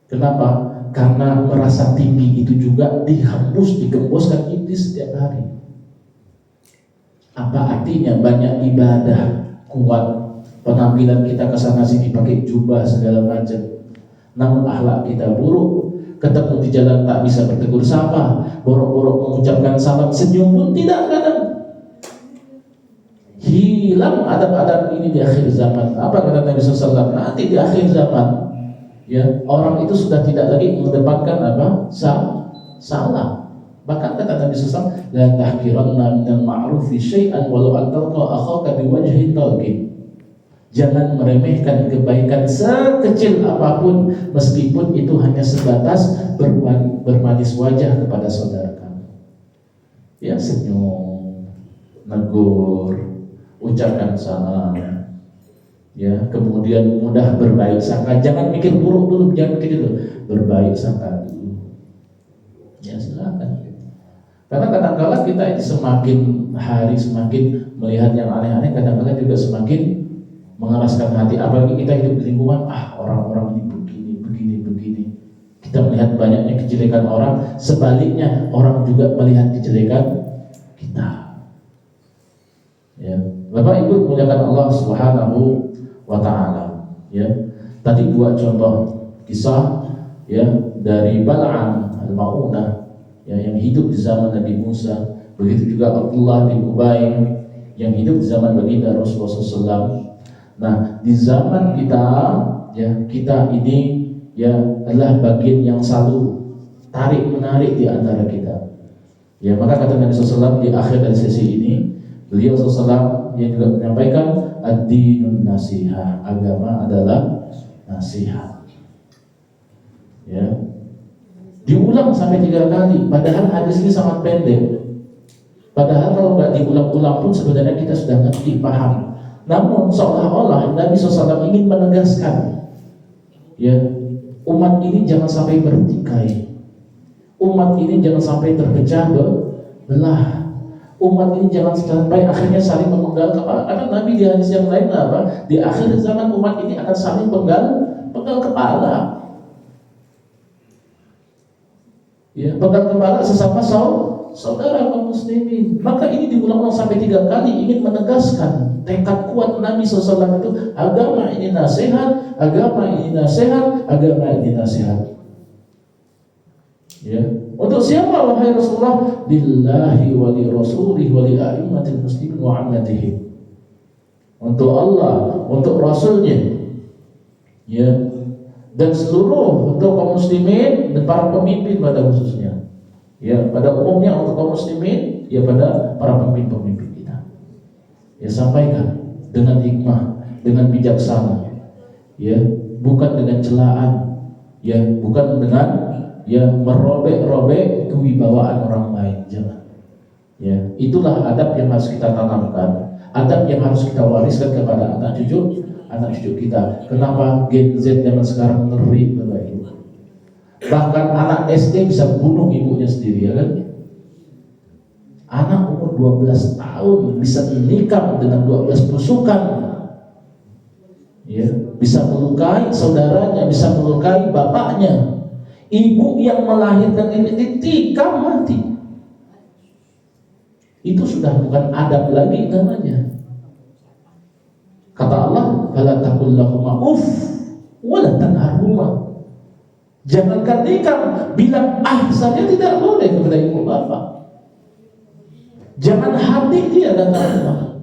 Kenapa? Karena merasa tinggi itu juga digembuskan iblis setiap hari. Apa artinya banyak ibadah, kuat, penampilan kita kesana sini pakai jubah segala macam, namun akhlak kita buruk, ketemu di jalan tak bisa bertegur sapa, borok-borok mengucapkan salam, senyum pun tidak kadang. Hilang adab-adab ini di akhir zaman. Apa kata Nabi SAW? Nanti di akhir zaman, ya, orang itu sudah tidak lagi mengedepankan apa? Salam. Bahkan kata Nabi SAW, la tahkiranna minal ma'rufi syai'an walau an talqa akhaka biwajhin talqin. Jangan meremehkan kebaikan sekecil apapun, meskipun itu hanya sebatas bermanis wajah kepada saudara kamu. Ya, senyum, negur, ucapkan salam. Ya, kemudian mudah berbaik sangka. Jangan mikir buruk dulu, jangan mikir dulu. Berbaik sangka dulu. Ya, silakan. Karena kadang-kadang kita itu semakin hari semakin melihat yang aneh-aneh, kadang-kadang juga semakin mengeraskan hati. Apalagi kita hidup di lingkungan, orang-orang ini begini. Kita melihat banyaknya kejelekan orang, sebaliknya orang juga melihat kejelekan kita. Ya, Bapak Ibu muliakan Allah Subhanahu wa Ta'ala. Ya, tadi dua contoh kisah, ya, dari Bal'am al-Ma'unah, ya, yang hidup di zaman Nabi Musa. Begitu juga Abdullah bin Ubay yang hidup di zaman baginda Rasulullah SAW. Nah, di zaman kita, ya, kita ini, ya, adalah bagian yang selalu tarik menarik di antara kita. Ya, maka kata Nabi SAW di akhir dari sesi ini, beliau SAW yang juga menyampaikan ad-dinun nasihah, agama adalah nasihat. Ya, diulang sampai 3 kali, padahal hadis ini sangat pendek. Padahal kalau nggak diulang-ulang pun sebenarnya kita sudah ngerti, paham. Namun seolah-olah Nabi SAW ingin menegaskan, ya, umat ini jangan sampai bertikai, umat ini jangan sampai terpecah belah, umat ini jangan sampai akhirnya saling memenggal kepala. Karena Nabi di hadis yang lain apa? Di akhir zaman umat ini akan saling penggal kepala. Ya, penggal kepala sesama saudara kaum muslimin. Maka ini diulang-ulang sampai 3 kali, ingin menegaskan tekad kuat Nabi SAW itu, agama ini nasihat, agama ini nasihat, agama ini nasihat. Ya, untuk siapa wahai Rasulullah? Lillahi wa li rasulih wa li a'immatil muslimin wa ammatihim. Untuk Allah, untuk Rasulnya, ya, dan seluruh untuk kaum muslimin dan para pemimpin pada khususnya. Ya, pada umumnya untuk kaum muslimin, ya, pada para pemimpin-pemimpin kita. Ya, sampaikan dengan hikmah, dengan bijaksana. Ya, bukan dengan celaan, ya, bukan dengan, ya, merobek-robek kewibawaan orang lain, jangan. Ya, itulah adab yang harus kita tanamkan, adab yang harus kita wariskan kepada anak cucu kita. Kenapa Gen Z zaman sekarang ngeri, Bapak Ibu? Bahkan anak SD bisa bunuh ibunya sendiri, ya kan? Anak umur umur 12 tahun bisa menikam dengan 12 tusukan, ya, bisa melukai saudaranya, bisa melukai bapaknya. Ibu yang melahirkan ini ditikam mati. Itu sudah bukan adab lagi namanya. Kata Allah, fala taqul lahuma uff wala tanharhuma. Jangankan nikam, bilang saja tidak boleh kepada ibu bapak. Jangan hadik dia, kata Allah.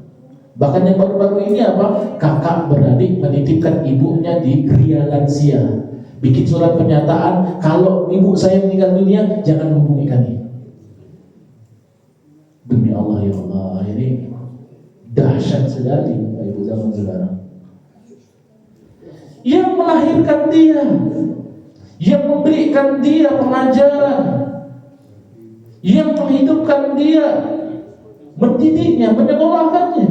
Bahkan yang baru-baru ini apa? Kakak beradik menitipkan ibunya di Gria Lansia, bikin surat pernyataan, kalau ibu saya meninggal dunia jangan hubungi kami. Demi Allah, ya Allah, ini dahsyat sekali Bapak Ibu zaman sekarang. Yang melahirkan dia, yang memberikan dia pengajaran, yang menghidupkan dia, mendidiknya, menyekolahkannya,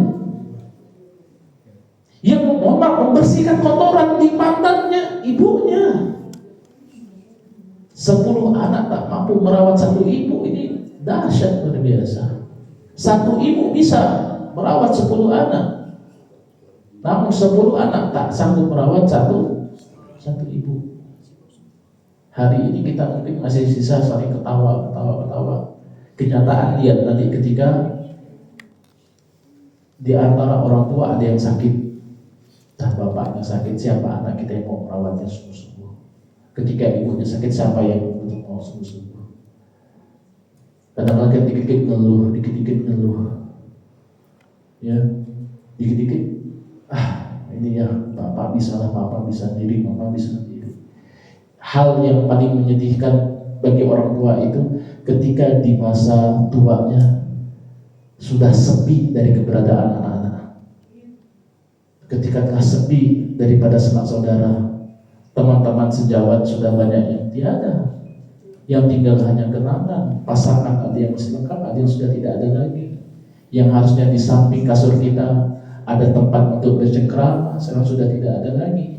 yang membersihkan kotoran di pantatnya ibunya. 10 anak tak mampu merawat satu ibu, ini dahsyat luar biasa. Satu ibu bisa merawat 10 anak, namun 10 anak tak sanggup merawat satu ibu. Hari ini kita mungkin masih sisa saling ketawa. Kenyataan lihat nanti ketika di antara orang tua ada yang sakit, dan bapaknya sakit, siapa anak kita yang mau merawatnya sungguh-sungguh? Ketika ibunya sakit, siapa yang mau sungguh-sungguh? Kadang-kadang dikit-dikit ngeluh, ya, dikit-dikit, ini ya, bapak bisa lah, bapak bisa sendiri, mama bisa sendiri. Hal yang paling menyedihkan bagi orang tua itu ketika di masa tuanya sudah sepi dari keberadaan anak-anak, ketika telah sepi daripada sanak saudara, teman-teman sejawat sudah banyak yang tiada, yang tinggal hanya kenangan, pasangan ada yang masih lengkap, ada yang sudah tidak ada lagi, yang harusnya di samping kasur kita ada tempat untuk bercengkrama, sekarang sudah tidak ada lagi.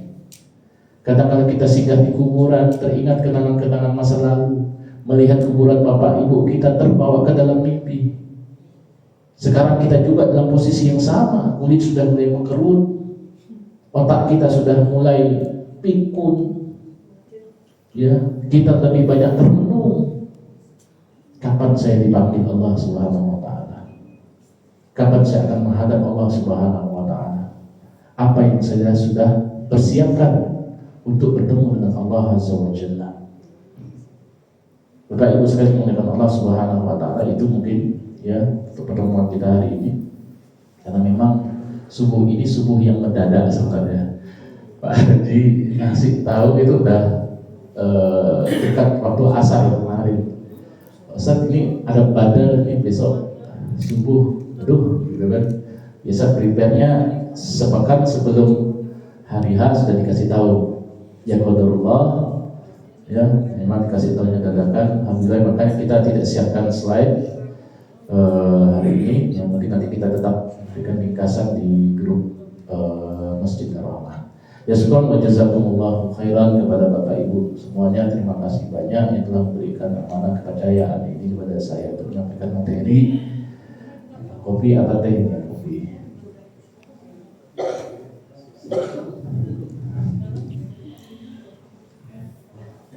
Kadang-kadang kita singgah di kuburan, teringat kenangan-kenangan masa lalu, melihat kuburan bapak ibu kita terbawa ke dalam mimpi. Sekarang kita juga dalam posisi yang sama, kulit sudah mulai mengkerut, otak kita sudah mulai pikun, ya, kita lebih banyak termenung. Kapan saya dipanggil Allah Subhanahu wa ta'ala? Kapan saya akan menghadap Allah Subhanahu wa ta'ala? Apa yang saya sudah persiapkan untuk bertemu dengan Allah Azza wa Jalla? Bapak Ibu sekalian menggunakan Allah Subhanahu wa ta'ala, itu mungkin ya untuk pertemuan kita hari ini, karena memang subuh ini subuh yang mendadak sebenarnya. Pak Haji ngasih tahu itu udah dekat waktu asar kemarin. Ustaz, ini ada badal ini besok subuh, aduh gitu kan. Biasa prepare-nya sepekan sebelum hari H sudah dikasih tahu. Ya qadarullah, ya memang dikasih tahunya dadakan. Alhamdulillah, makanya kita tidak siapkan slide hari ini. Yang mungkin nanti kita tetap berikan ringkasan di grup Masjid Ar-Rahmah. Ya, syukur wa jazakumullahu khairan kepada Bapak Ibu semuanya. Terima kasih banyak yang telah memberikan amanah kepercayaan ini kepada saya untuk menyampaikan materi. Kopi atau teh ini? Kopi.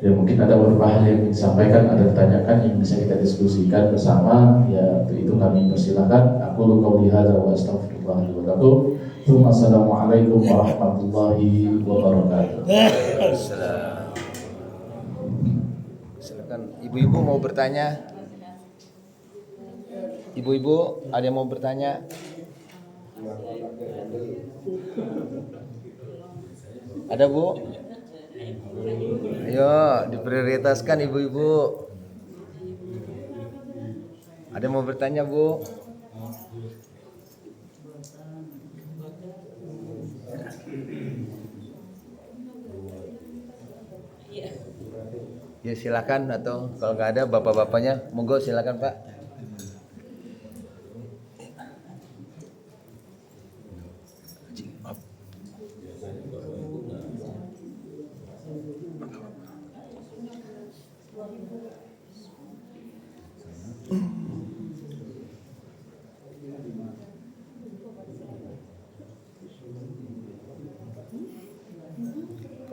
Ya, mungkin ada beberapa hal yang disampaikan, ada ditanyakan yang bisa kita diskusikan bersama. Ya, untuk itu kami persilakan. Aku qauli hadza wa astaghfirullah li wa lakum. Assalamualaikum warahmatullahi wabarakatuh. Silakan ibu-ibu mau bertanya. Ibu-ibu ada yang mau bertanya? Ada, Bu? Ayo diprioritaskan ibu-ibu. Ada yang mau bertanya, Bu? Ya silakan, atau kalau nggak ada bapak-bapaknya, monggo silakan Pak.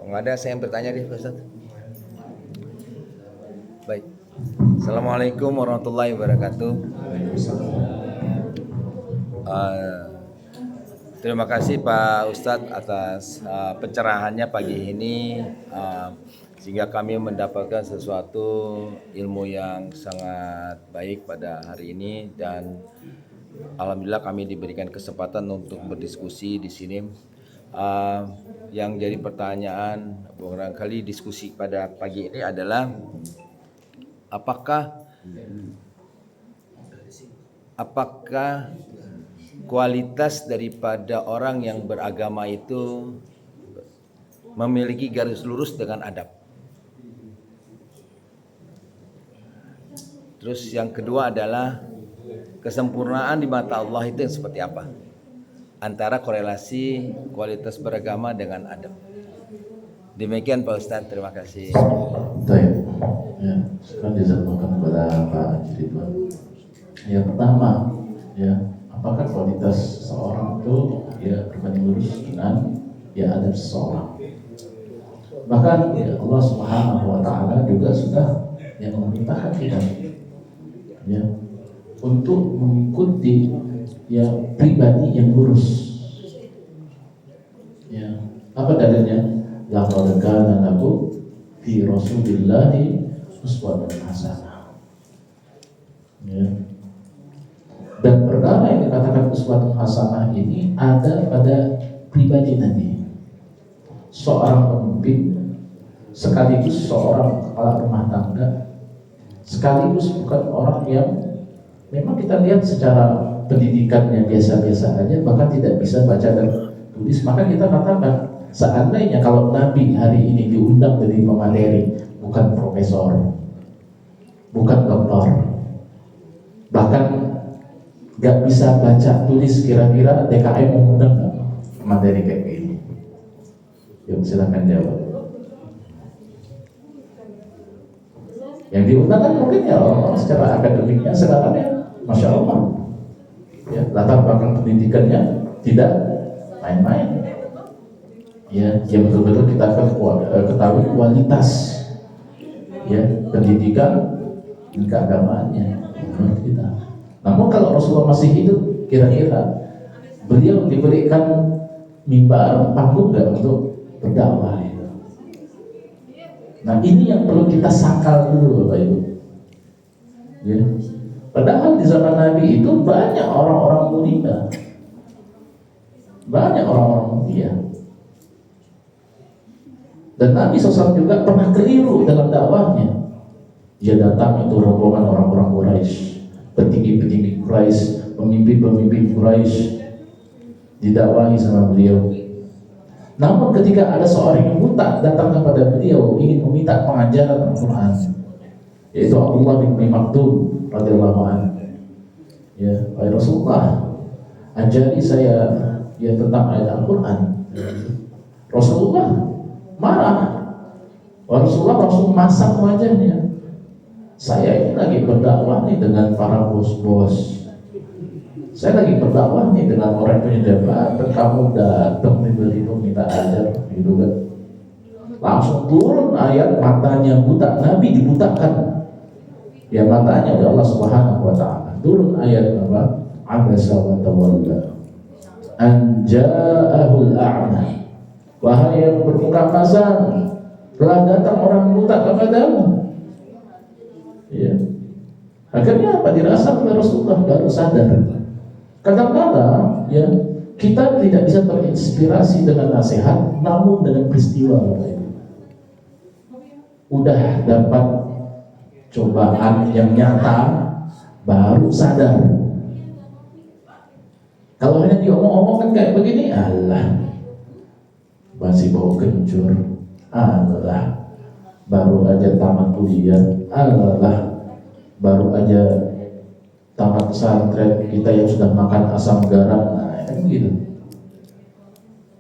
Nggak ada, saya yang bertanya deh, Ustaz. Baik. Assalamualaikum warahmatullahi wabarakatuh. Terima kasih Pak Ustadz atas pencerahannya pagi ini, sehingga kami mendapatkan sesuatu ilmu yang sangat baik pada hari ini, dan alhamdulillah kami diberikan kesempatan untuk berdiskusi di sini. Yang jadi pertanyaan barangkali diskusi pada pagi ini adalah apakah kualitas daripada orang yang beragama itu memiliki garis lurus dengan adab. Terus yang kedua adalah kesempurnaan di mata Allah itu yang seperti apa? Antara korelasi kualitas beragama dengan adab. Demikian Pak Ustadz, terima kasih. Baik. Ya, sekarang disampaikan kepada Pak Ridwan. Yang pertama, ya, apakah kualitas seseorang itu ya berbanding lurus dengan ya adab seseorang. Bahkan ya, Allah Subhanahu wa taala juga sudah yang memerintahkan kita ya untuk mengikuti ya pribadi yang lurus. Ya, apa dalilnya? Laqad kana lakum fi Rasulillahi uswatun hasanah. Ya. Dan perkara yang dikatakan uswatun hasanah ini ada pada pribadi Nabi, seorang pemimpin sekaligus seorang kepala rumah tangga, sekaligus bukan orang yang memang kita lihat secara pendidikannya biasa-biasa aja, bahkan tidak bisa baca dan tulis. Maka kita katakan seandainya kalau Nabi hari ini diundang menjadi pemateri, bukan profesor, bukan doktor, bahkan gak bisa baca tulis, kira-kira DKM mengundang gak materi kayak gini? Yuk silakan jawab. Yang diundang kan mungkin ya orang secara akademiknya sekarang ya Masya Allah ya, latar belakang pendidikannya tidak main-main ya, yang betul-betul kita ketahui kualitas ya pendidikan dan keagamaannya menurut kita. Namun kalau Rasulullah masih hidup, kira-kira beliau diberikan mimbar, panggung nggak untuk berdakwah itu? Nah ini yang perlu kita sakal dulu Bapak Ibu ya. Padahal di zaman Nabi itu banyak orang-orang mulia, banyak orang-orang mulia. Dan Nabi SAW juga pernah keliru dalam dakwahnya. Dia datang itu rombongan orang-orang Quraisy, petinggi-petinggi Quraisy, pemimpin-pemimpin Quraisy, didakwahi sama beliau. Namun ketika ada seorang yang buta datang kepada beliau ingin meminta pengajaran Al-Quran, yaitu Abdullah bin Umi Maktum radhiyallahu anhu. Ya, wahai Rasulullah, ajari saya ya tentang ayat Al-Quran. Rasulullah marah. Rasulullah langsung masam wajahnya. Saya ini lagi berdakwah nih dengan para bos-bos. Saya lagi berdakwah nih dengan orang punya jabatan. Kamu datang tiba-tiba minta ajar, gitu kan? Langsung turun ayat, matanya buta, Nabi dibutakan. Ya matanya oleh Allah Subhanahu wa taala. Turun ayat apa? Abasa wa tawalla an ja'ahul a'ma. Wahai yang bermuka masam, telah datang orang buta kepadamu. Ya. Akhirnya apa? Dirasa oleh Rasulullah, baru sadar. Kadang-kadang ya kita tidak bisa terinspirasi dengan nasihat, namun dengan peristiwa. Udah dapat cobaan yang nyata, baru sadar. Kalau hanya diomong-omongkan kayak begini, Allah masih bau kencur, Allah baru aja tamat kuliah, Allah baru aja tamat pesantren, kita yang sudah makan asam garam, nah kan begitu.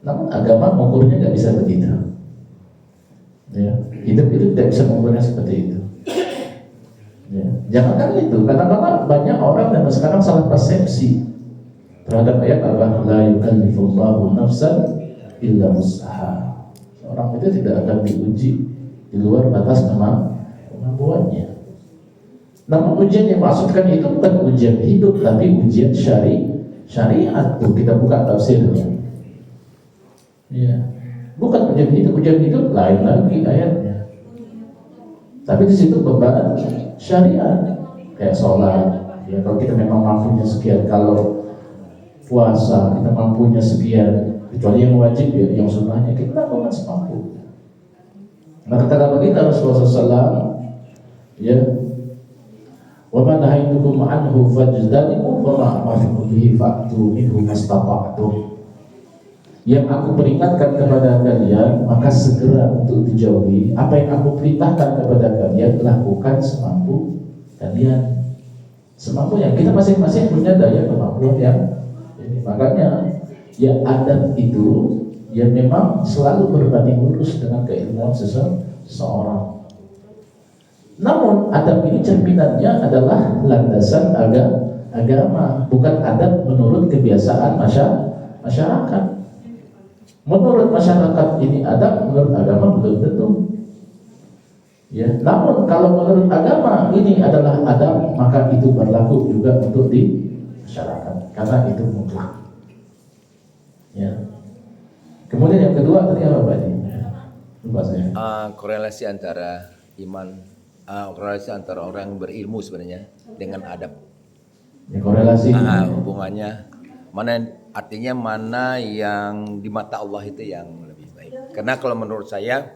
Namun agama mengukurnya nggak bisa begitu. Ya, hidup itu tidak bisa mengukurnya seperti itu. Ya, jangankan itu, kadang-kadang banyak orang yang sekarang salah persepsi terhadap ayat apa? La yukallifullahu nafsan illa wus'aha. Orang itu tidak akan diuji di luar batas kemampuannya. Namun ujian yang maksudkan itu bukan ujian hidup, tapi ujian syariat. Tuh kita buka tafsirnya. Ya. Bukan ujian hidup lain lagi ayatnya. Tapi di situ beban syariat, kayak sholat. Ya, kalau kita memang mampunya sekian, kalau puasa kita mampunya sekian, kecuali yang wajib ya, yang sunnahnya kita lakukan semampu. Maka kata baginda Rasulullah SAW, ya, wa ma nahaitukum anhu fajtanibu wa ma amartukum bihi fa'tu minhu mastata'tum. Yang aku peringatkan kepada kalian, maka segera untuk dijauhi. Apa yang aku perintahkan kepada kalian, lakukan semampu kalian. Semampunya, kita masing-masing punya daya kemampuan yang ini. Makanya ya adab itu ya memang selalu berbanding lurus dengan keilmuan seseorang. Namun adab ini cerminannya adalah landasan agama, bukan adab menurut kebiasaan masyarakat. Menurut masyarakat ini adab, menurut agama belum tentu. Ya, namun kalau menurut agama ini adalah adab, maka itu berlaku juga untuk di masyarakat, karena itu mutlak. Ya. Kemudian yang kedua tadi apa Pak? Lupa saya. Korelasi antara iman, korelasi antara orang berilmu sebenarnya dengan adab. Ya, korelasi. Hubungannya mana, artinya mana yang di mata Allah itu yang lebih baik. Karena kalau menurut saya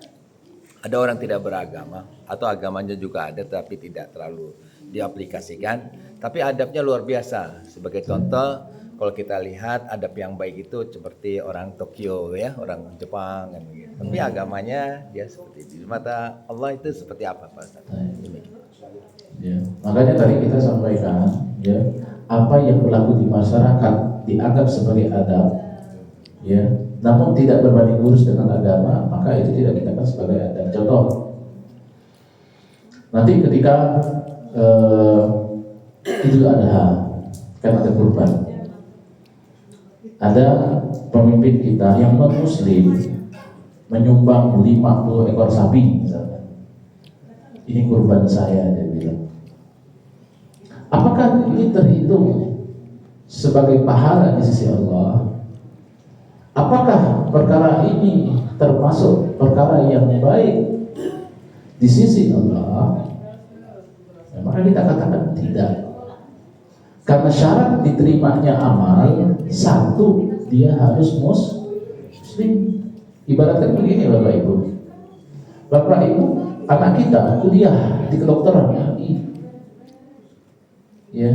ada orang tidak beragama atau agamanya juga ada tapi tidak terlalu diaplikasikan, tapi adabnya luar biasa. Sebagai contoh, kalau kita lihat adab yang baik itu seperti orang Tokyo ya, orang Jepang kan begitu. Tapi agamanya dia seperti itu. Di mata Allah itu seperti apa Pak Ustaz? Ya, makanya tadi kita sampaikan ya, apa yang berlaku di masyarakat dianggap sebagai adab ya, namun tidak berbanding lurus dengan agama, maka itu tidak kita kan sebagai adab. Contoh, nanti ketika Idul Adha kan ada kurban, ada pemimpin kita yang non muslim menyumbang 50 ekor sapi misalnya. Ini kurban saya, dia bilang. Apakah ini terhitung sebagai pahala di sisi Allah? Apakah perkara ini termasuk perkara yang baik di sisi Allah? Maka kita katakan tidak. Karena syarat diterimanya amal, satu, dia harus muslim. Ibaratkan begini Bapak Ibu. Bapak Ibu, anak kita kuliah di kedokteran, ya,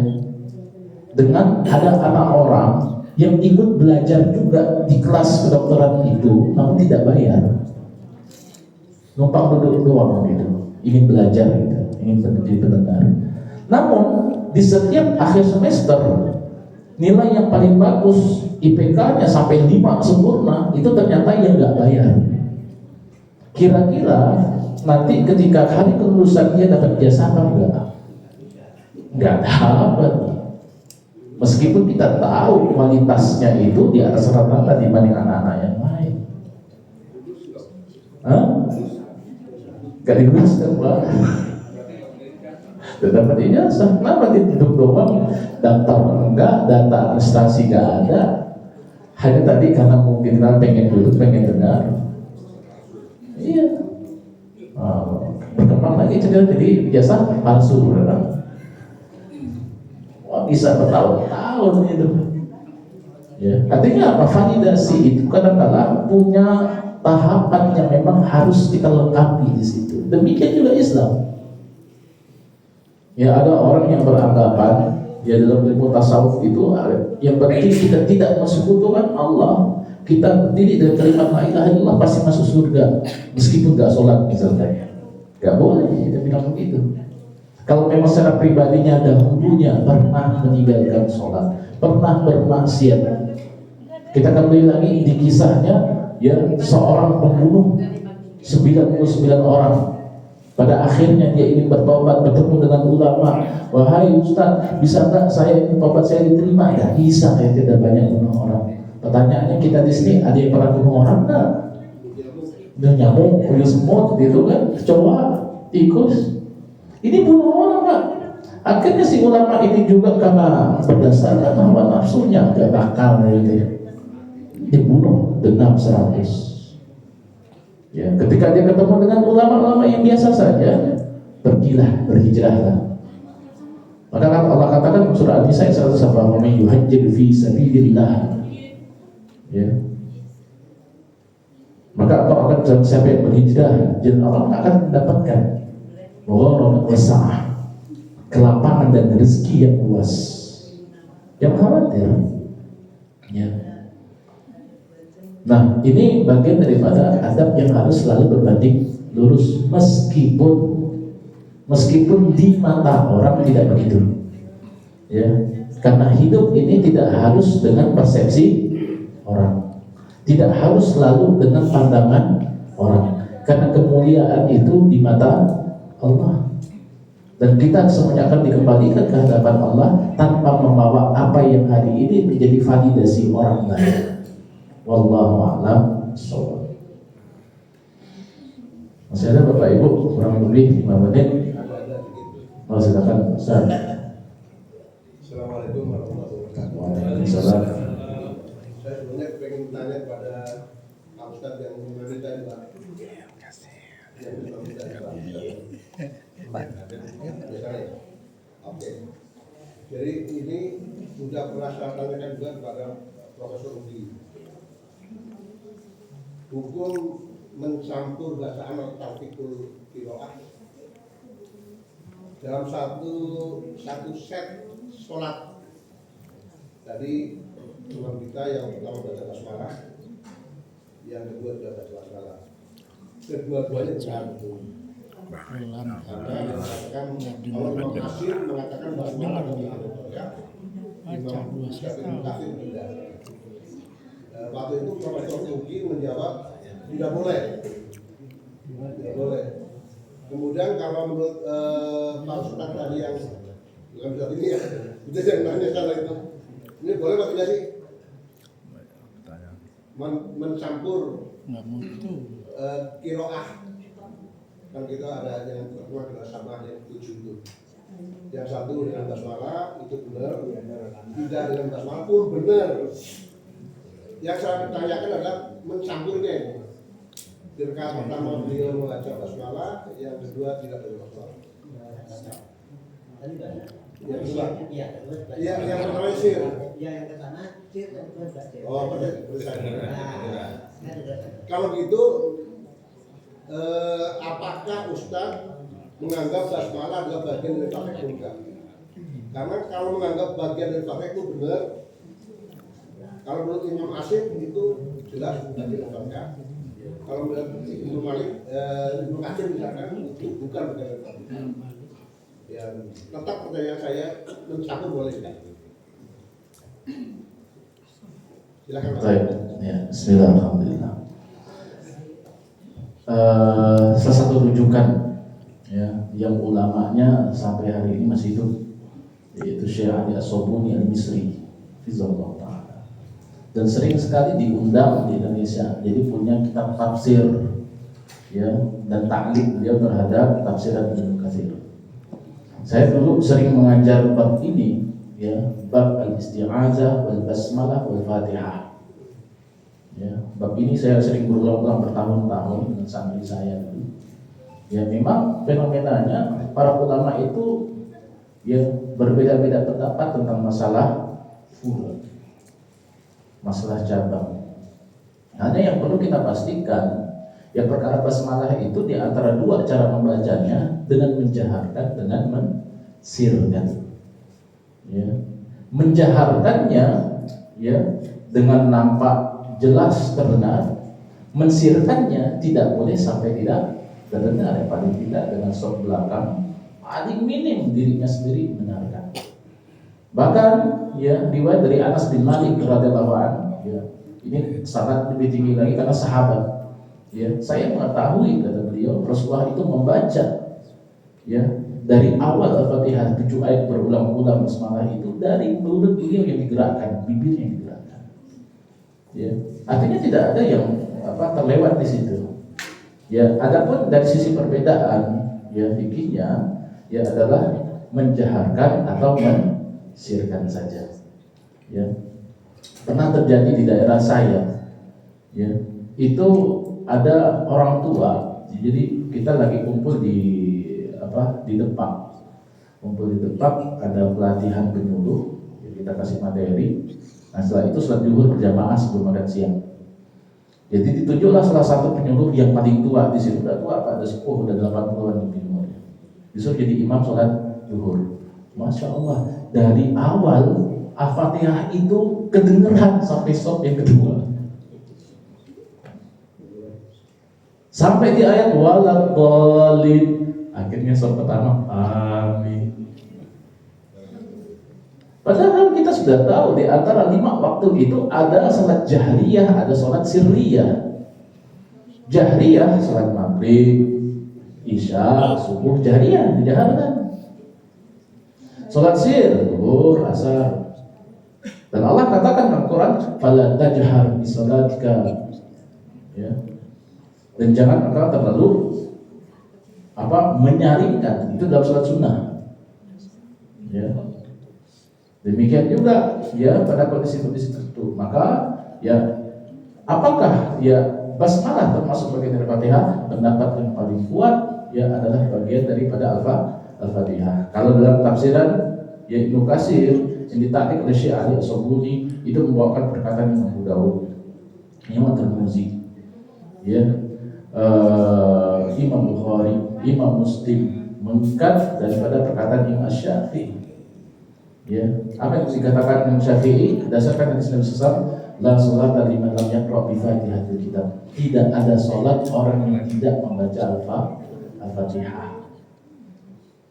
dengan ada anak orang yang ikut belajar juga di kelas kedokteran itu, namun tidak bayar, numpang duduk doang gitu, ingin belajar gitu, ingin menjadi pendengar. Namun di setiap akhir semester nilai yang paling bagus, IPK-nya sampai 5 sempurna, itu ternyata yang nggak bayar. Kira-kira nanti ketika hari kelulusan dia dapat ijazah apa enggak? Nggak dapat. Meskipun kita tahu kualitasnya itu di atas rata-rata dibanding anak-anak yang lain. Gak diluluskan Pak. Dan dapat ijazah. Kenapa dia duduk doang? Daftar enggak, data prestasi enggak ada. Hanya tadi karena mungkin pengen duduk, pengen dengar. Iya. Berkembang lagi jadi ijazah palsu, kan? Bisa bertahun-tahun itu. Ya, artinya apa? Validasi itu kadang-kadang punya tahapan yang memang harus kita lengkapi di situ. Demikian juga Islam. Ya, ada orang yang beranggapan ya dalam ilmu tasawuf itu yang penting kita tidak mensekutukan Allah. Kita berdiri dari kalimat la ilaha illallah pasti masuk surga meskipun nggak sholat misalnya. Nggak boleh kita bilang begitu. Kalau memang secara pribadinya dahulunya pernah meninggalkan sholat, pernah bermaksiat, kita kembali lagi di kisahnya ya, seorang pembunuh 99 orang. Pada akhirnya dia ingin bertobat, bertemu dengan ulama. Wahai Ustaz, bisa nggak saya tobat saya diterima? Ya bisa, saya tidak banyak bunuh orang. Pertanyaannya kita di sini ada yang pernah bunuh orang nggak? udah nyamuk, udah semut gitu kan, kecoa, tikus. Ini bunuh orang Pak. Akhirnya si ulama ini juga karena berdasarkan hawa nafsunya gak bakal gitu ya, dibunuh dengan 100. Ya, ketika dia ketemu dengan ulama-ulama yang biasa saja, pergilah, berhijrahlah. Maka Allah katakan surah An-Nisa ayat 100, "Wa may yuhajjir fi sabilillah." Ya. Maka Allah akan, siapa yang berhijrah, dan Allah akan mendapatkan gharaman wasa'ah, kelapangan dan rezeki yang luas. Yang khawatir, ya. Nah, ini bagian daripada adab yang harus selalu berbanding lurus, meskipun di mata orang tidak begitu, ya. Karena hidup ini tidak harus dengan persepsi orang. Tidak harus selalu dengan pandangan orang, karena kemuliaan itu di mata Allah, dan kita semuanya akan dikembalikan ke hadapan Allah tanpa membawa apa yang hari ini menjadi validasi orang lain. Wallahu a'lam bishawab. Masih ada Bapak Ibu kurang lebih 5 menit. Mau silakan Ustaz. Assalamualaikum warahmatullahi wabarakatuh. Waalaikumsalam. Saya sebenarnya pengen tanya pada Pak Ustadz yang meminta Pak. Yang meminta Pak. Misalnya, oke. Jadi ini sudah pernah saya tanyakan juga kepada Profesor Udi. Hukum mencampur bacaan atau taufikul qiraah dalam satu set sholat. Tadi imam kita yang pertama baca basmalah, yang kedua juga baca basmalah. Kedua-duanya tergantung. Karena dikatakan kalau Imam Nasir mengatakan basmalah ya, Imam Kafir tidak. Waktu itu Profesor Ugi menjawab tidak boleh. Tidak boleh. Kemudian kalau menurut Pak Ustadz tadi yang bukan Ustadz ini ya, itu yang nanya salah itu. Ini boleh Pak tidak sih? Mencampur qiraah. Kan kita ada yang pertama kita sama yang 7 itu. Yang satu dengan basmalah itu benar, tidak dengan basmalah pun benar. Yang saya tanyakan adalah mencampurnya ini. Di rakaat pertama beliau membaca basmalah, yang kedua tidak ada basmalah. Yang kedua, yang pertama sir. Yang pertama sir, yang kedua sir. Oh, betul. Kalau gitu, apakah Ustadz menganggap basmalah adalah bagian dari tafsir enggak? Karena kalau menganggap bagian dari tafsir itu benar. Kalau menurut Imam Asyid itu jelas bagian dari tafsir. Kalau menurut Ibnu Malik, Ibnu Katsir misalkan itu bukan bagian dari tafsir. Ya, tetap pertanyaan saya mencampur boleh tidak? Silakan Pak. Baik, ya, bismillahirrahmanirrahim. Salah satu rujukan ya yang ulamanya sampai hari ini masih hidup, yaitu Syekh Ali As-Sobuni Al-Misri Fizallah Ta'ala, dan sering sekali diundang di Indonesia. Jadi punya kitab tafsir ya, dan ta'liq beliau terhadap tafsiran Ibnu Katsir. Saya dulu sering mengajar bab ini ya, bab al-isti'azah wal basmalah wal fatihah. Ya, bab ini saya sering berulang-ulang bertahun-tahun dengan santri saya dulu. Ya, memang fenomenanya para ulama itu ya berbeda-beda pendapat tentang masalah furu', masalah cabang. Hanya yang perlu kita pastikan, ya perkara basmalah itu di antara dua cara membacanya, dengan menjaharkan dengan mensirkan. Ya, menjaharkannya ya dengan nampak jelas terdengar, mensirkannya tidak boleh sampai tidak terdengar, ya paling tidak dengan sop belakang paling minim dirinya sendiri mendengarkan. Bahkan ya riwayat dari Anas bin Malik radhiyallahu anhu ya, ini sangat lebih tinggi lagi karena sahabat. Ya, saya mengetahui kata beliau Rasulullah itu membaca ya dari awal Al-Fatihah 7 ayat berulang-ulang basmalah itu dari mulut beliau yang digerakkan, bibirnya yang digerakkan. Ya, artinya tidak ada yang terlewat di situ. Ya, adapun dari sisi perbedaan ya fikihnya ya adalah menjaharkan atau mensirkan saja. Ya. Pernah terjadi di daerah saya. Ya. Itu ada orang tua. Jadi kita lagi kumpul di Depak. Kumpul di Depak ada pelatihan penyuluh. Ya, kita kasih materi. Nah, setelah itu sholat zuhur berjamaah sebelum makan siang. Jadi ditunjuklah salah satu penyuluh yang paling tua di situ, udah tua Pak, udah sepuh, udah 80-an lebih umurnya. Disuruh jadi imam sholat zuhur. Masya Allah, dari awal Al-Fatihah itu kedengeran sampai stop yang kedua. Sampai di ayat waladhdallin, akhirnya stop pertama, amin. Padahal kita sudah tahu di antara 5 waktu itu ada salat jahriyah, ada salat sirriyah. Jahriyah salat maghrib, isya, subuh, jahriyah dijaharkan. Salat sir, zuhur, asar. Dan Allah katakan dalam Quran, "Fala tajhar bi salatika." Ya. Dan jangan engkau terlalu menyaringkan, itu dalam salat sunnah. Ya. Demikian juga ya pada kondisi-kondisi tertentu. Maka ya apakah ya basmalah termasuk bagian dari Fatihah? Pendapat yang paling kuat ya adalah bagian daripada Al-Fatihah. Kalau dalam tafsiran ya Ibnu Katsir yang ditarik oleh Syekh Ali As-Sabuni itu membawakan perkataan Imam Abu Dawud, Imam Tirmidzi, ya Imam Bukhari, Imam Muslim mengangkat daripada perkataan Imam Syafi'i. Ya, apa yang dikatakan Imam Syafi'i berdasarkan hadis Nabi SAW, la sholata liman lam yaqra' bi Fatihatil Kitab. Tidak ada salat orang yang tidak membaca Al-Fatihah.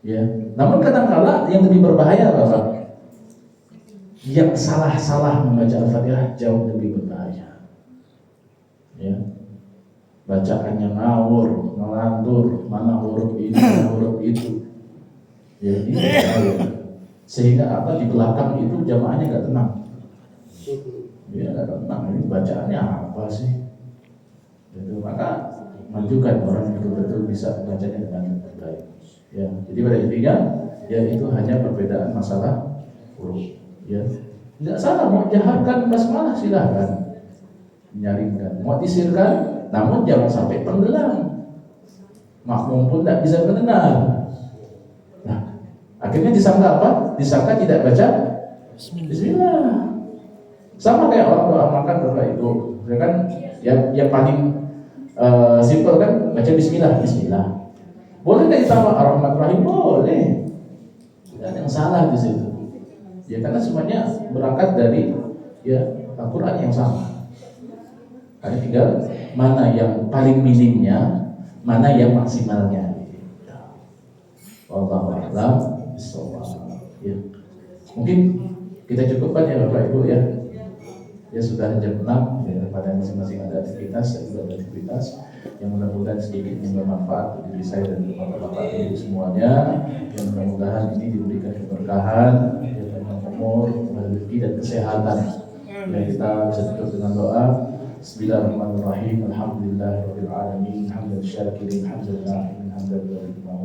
Ya, namun kadang-kala yang lebih berbahaya apa? Yang salah-salah membaca Al-Fatihah jauh lebih berbahaya. Ya. Bacaannya ngawur, ngelantur, mana huruf ini, mana huruf itu. Ya, ini berbahaya. Sehingga di belakang itu jamaahnya nggak tenang. Ya nggak tenang, ini bacaannya apa sih? Jadi, maka majukan orang yang betul-betul bisa membacanya dengan baik. Ya, jadi pada intinya ya itu hanya perbedaan masalah huruf. Ya, nggak salah mau jaharkan basmalah silahkan, menyaringkan, mau disirkan, namun jangan sampai penggelam. Makmum pun tidak bisa mendengar. Akhirnya disangka apa? Disangka tidak baca Bismillah. Sama kayak orang doa makan Bapak Ibu. Ya kan yang paling simpel kan baca Bismillah. Boleh nggak ditambah Ar-Rahman-Rahim? Boleh. Tidak ada yang salah di situ. Ya karena semuanya berangkat dari Al-Quran yang sama. Hanya tinggal mana yang paling minimnya, mana yang maksimalnya. Wallahu a'lam. Ya. Mungkin kita cukupkan ya Bapak Ibu ya. Ya sudah jam 6 ya, pada masing-masing ada aktivitas, saya juga ada aktivitas yang mudah-mudahan sedikit bermanfaat bagi diri saya dan Bapak Ibu semuanya. Yang mudah-mudahan ini diberikan keberkahan, ya, panjang umur, rezeki dan kesehatan. Ya, kita bisa tutup dengan doa. Bismillahirrahmanirrahim. Alhamdulillahirabbil alamin. Hamdan syakirin, hamdan na'imin, hamdan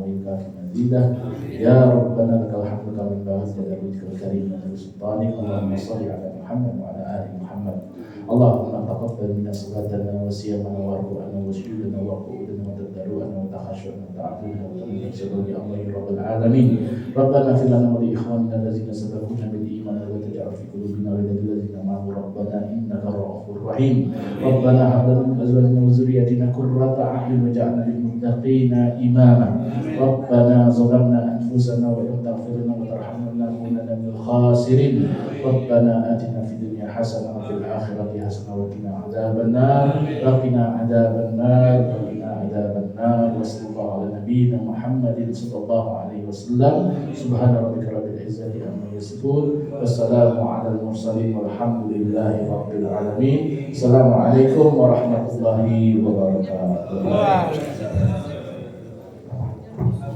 lillahi mazidah. Ya Rabbana lakal hamdu kama yanbaghi li wajhikal karim wa li sultanik. Allahumma shalli ala Muhammad wa ala ali Muhammad. Allahumma taqabbal minna salatana wa siyamana wa ruku'ana wa sujudana wa qu'udana wa tadarru'ana wa takhashu'ana wa ta'atuna wa tadarru'ana ya Allah ya Rabbal alamin. Rabbana fil lana wa li ikhwanina allazina sabaquna bil iman wa la taj'al fi qulubina ghillan lil ladzina amanu rabbana innaka ra'ufur rahim. Rabbana hab lana min azwajina wa dhurriyyatina qurrata a'yun waj'alna lil muttaqina imama. Rabbana zalamna anfusana wa in taghfir lana wa tarhamna lanakunanna minal khasirin. Rabbana atina fid dunya hasanah wa fil akhirati hasanah wa qina adzabannar. Wa qina adzabannar. Wa qina adzabannar. Wa sallallahu ala nabiyyina Muhammadin sallallahu alaihi wasallam. Subhana rabbika rabbil izzati amma yasifun. Wassalamu ala al-mursalin walhamdulillahi rabbil alamin. Assalamualaikum warahmatullahi wabarakatuh.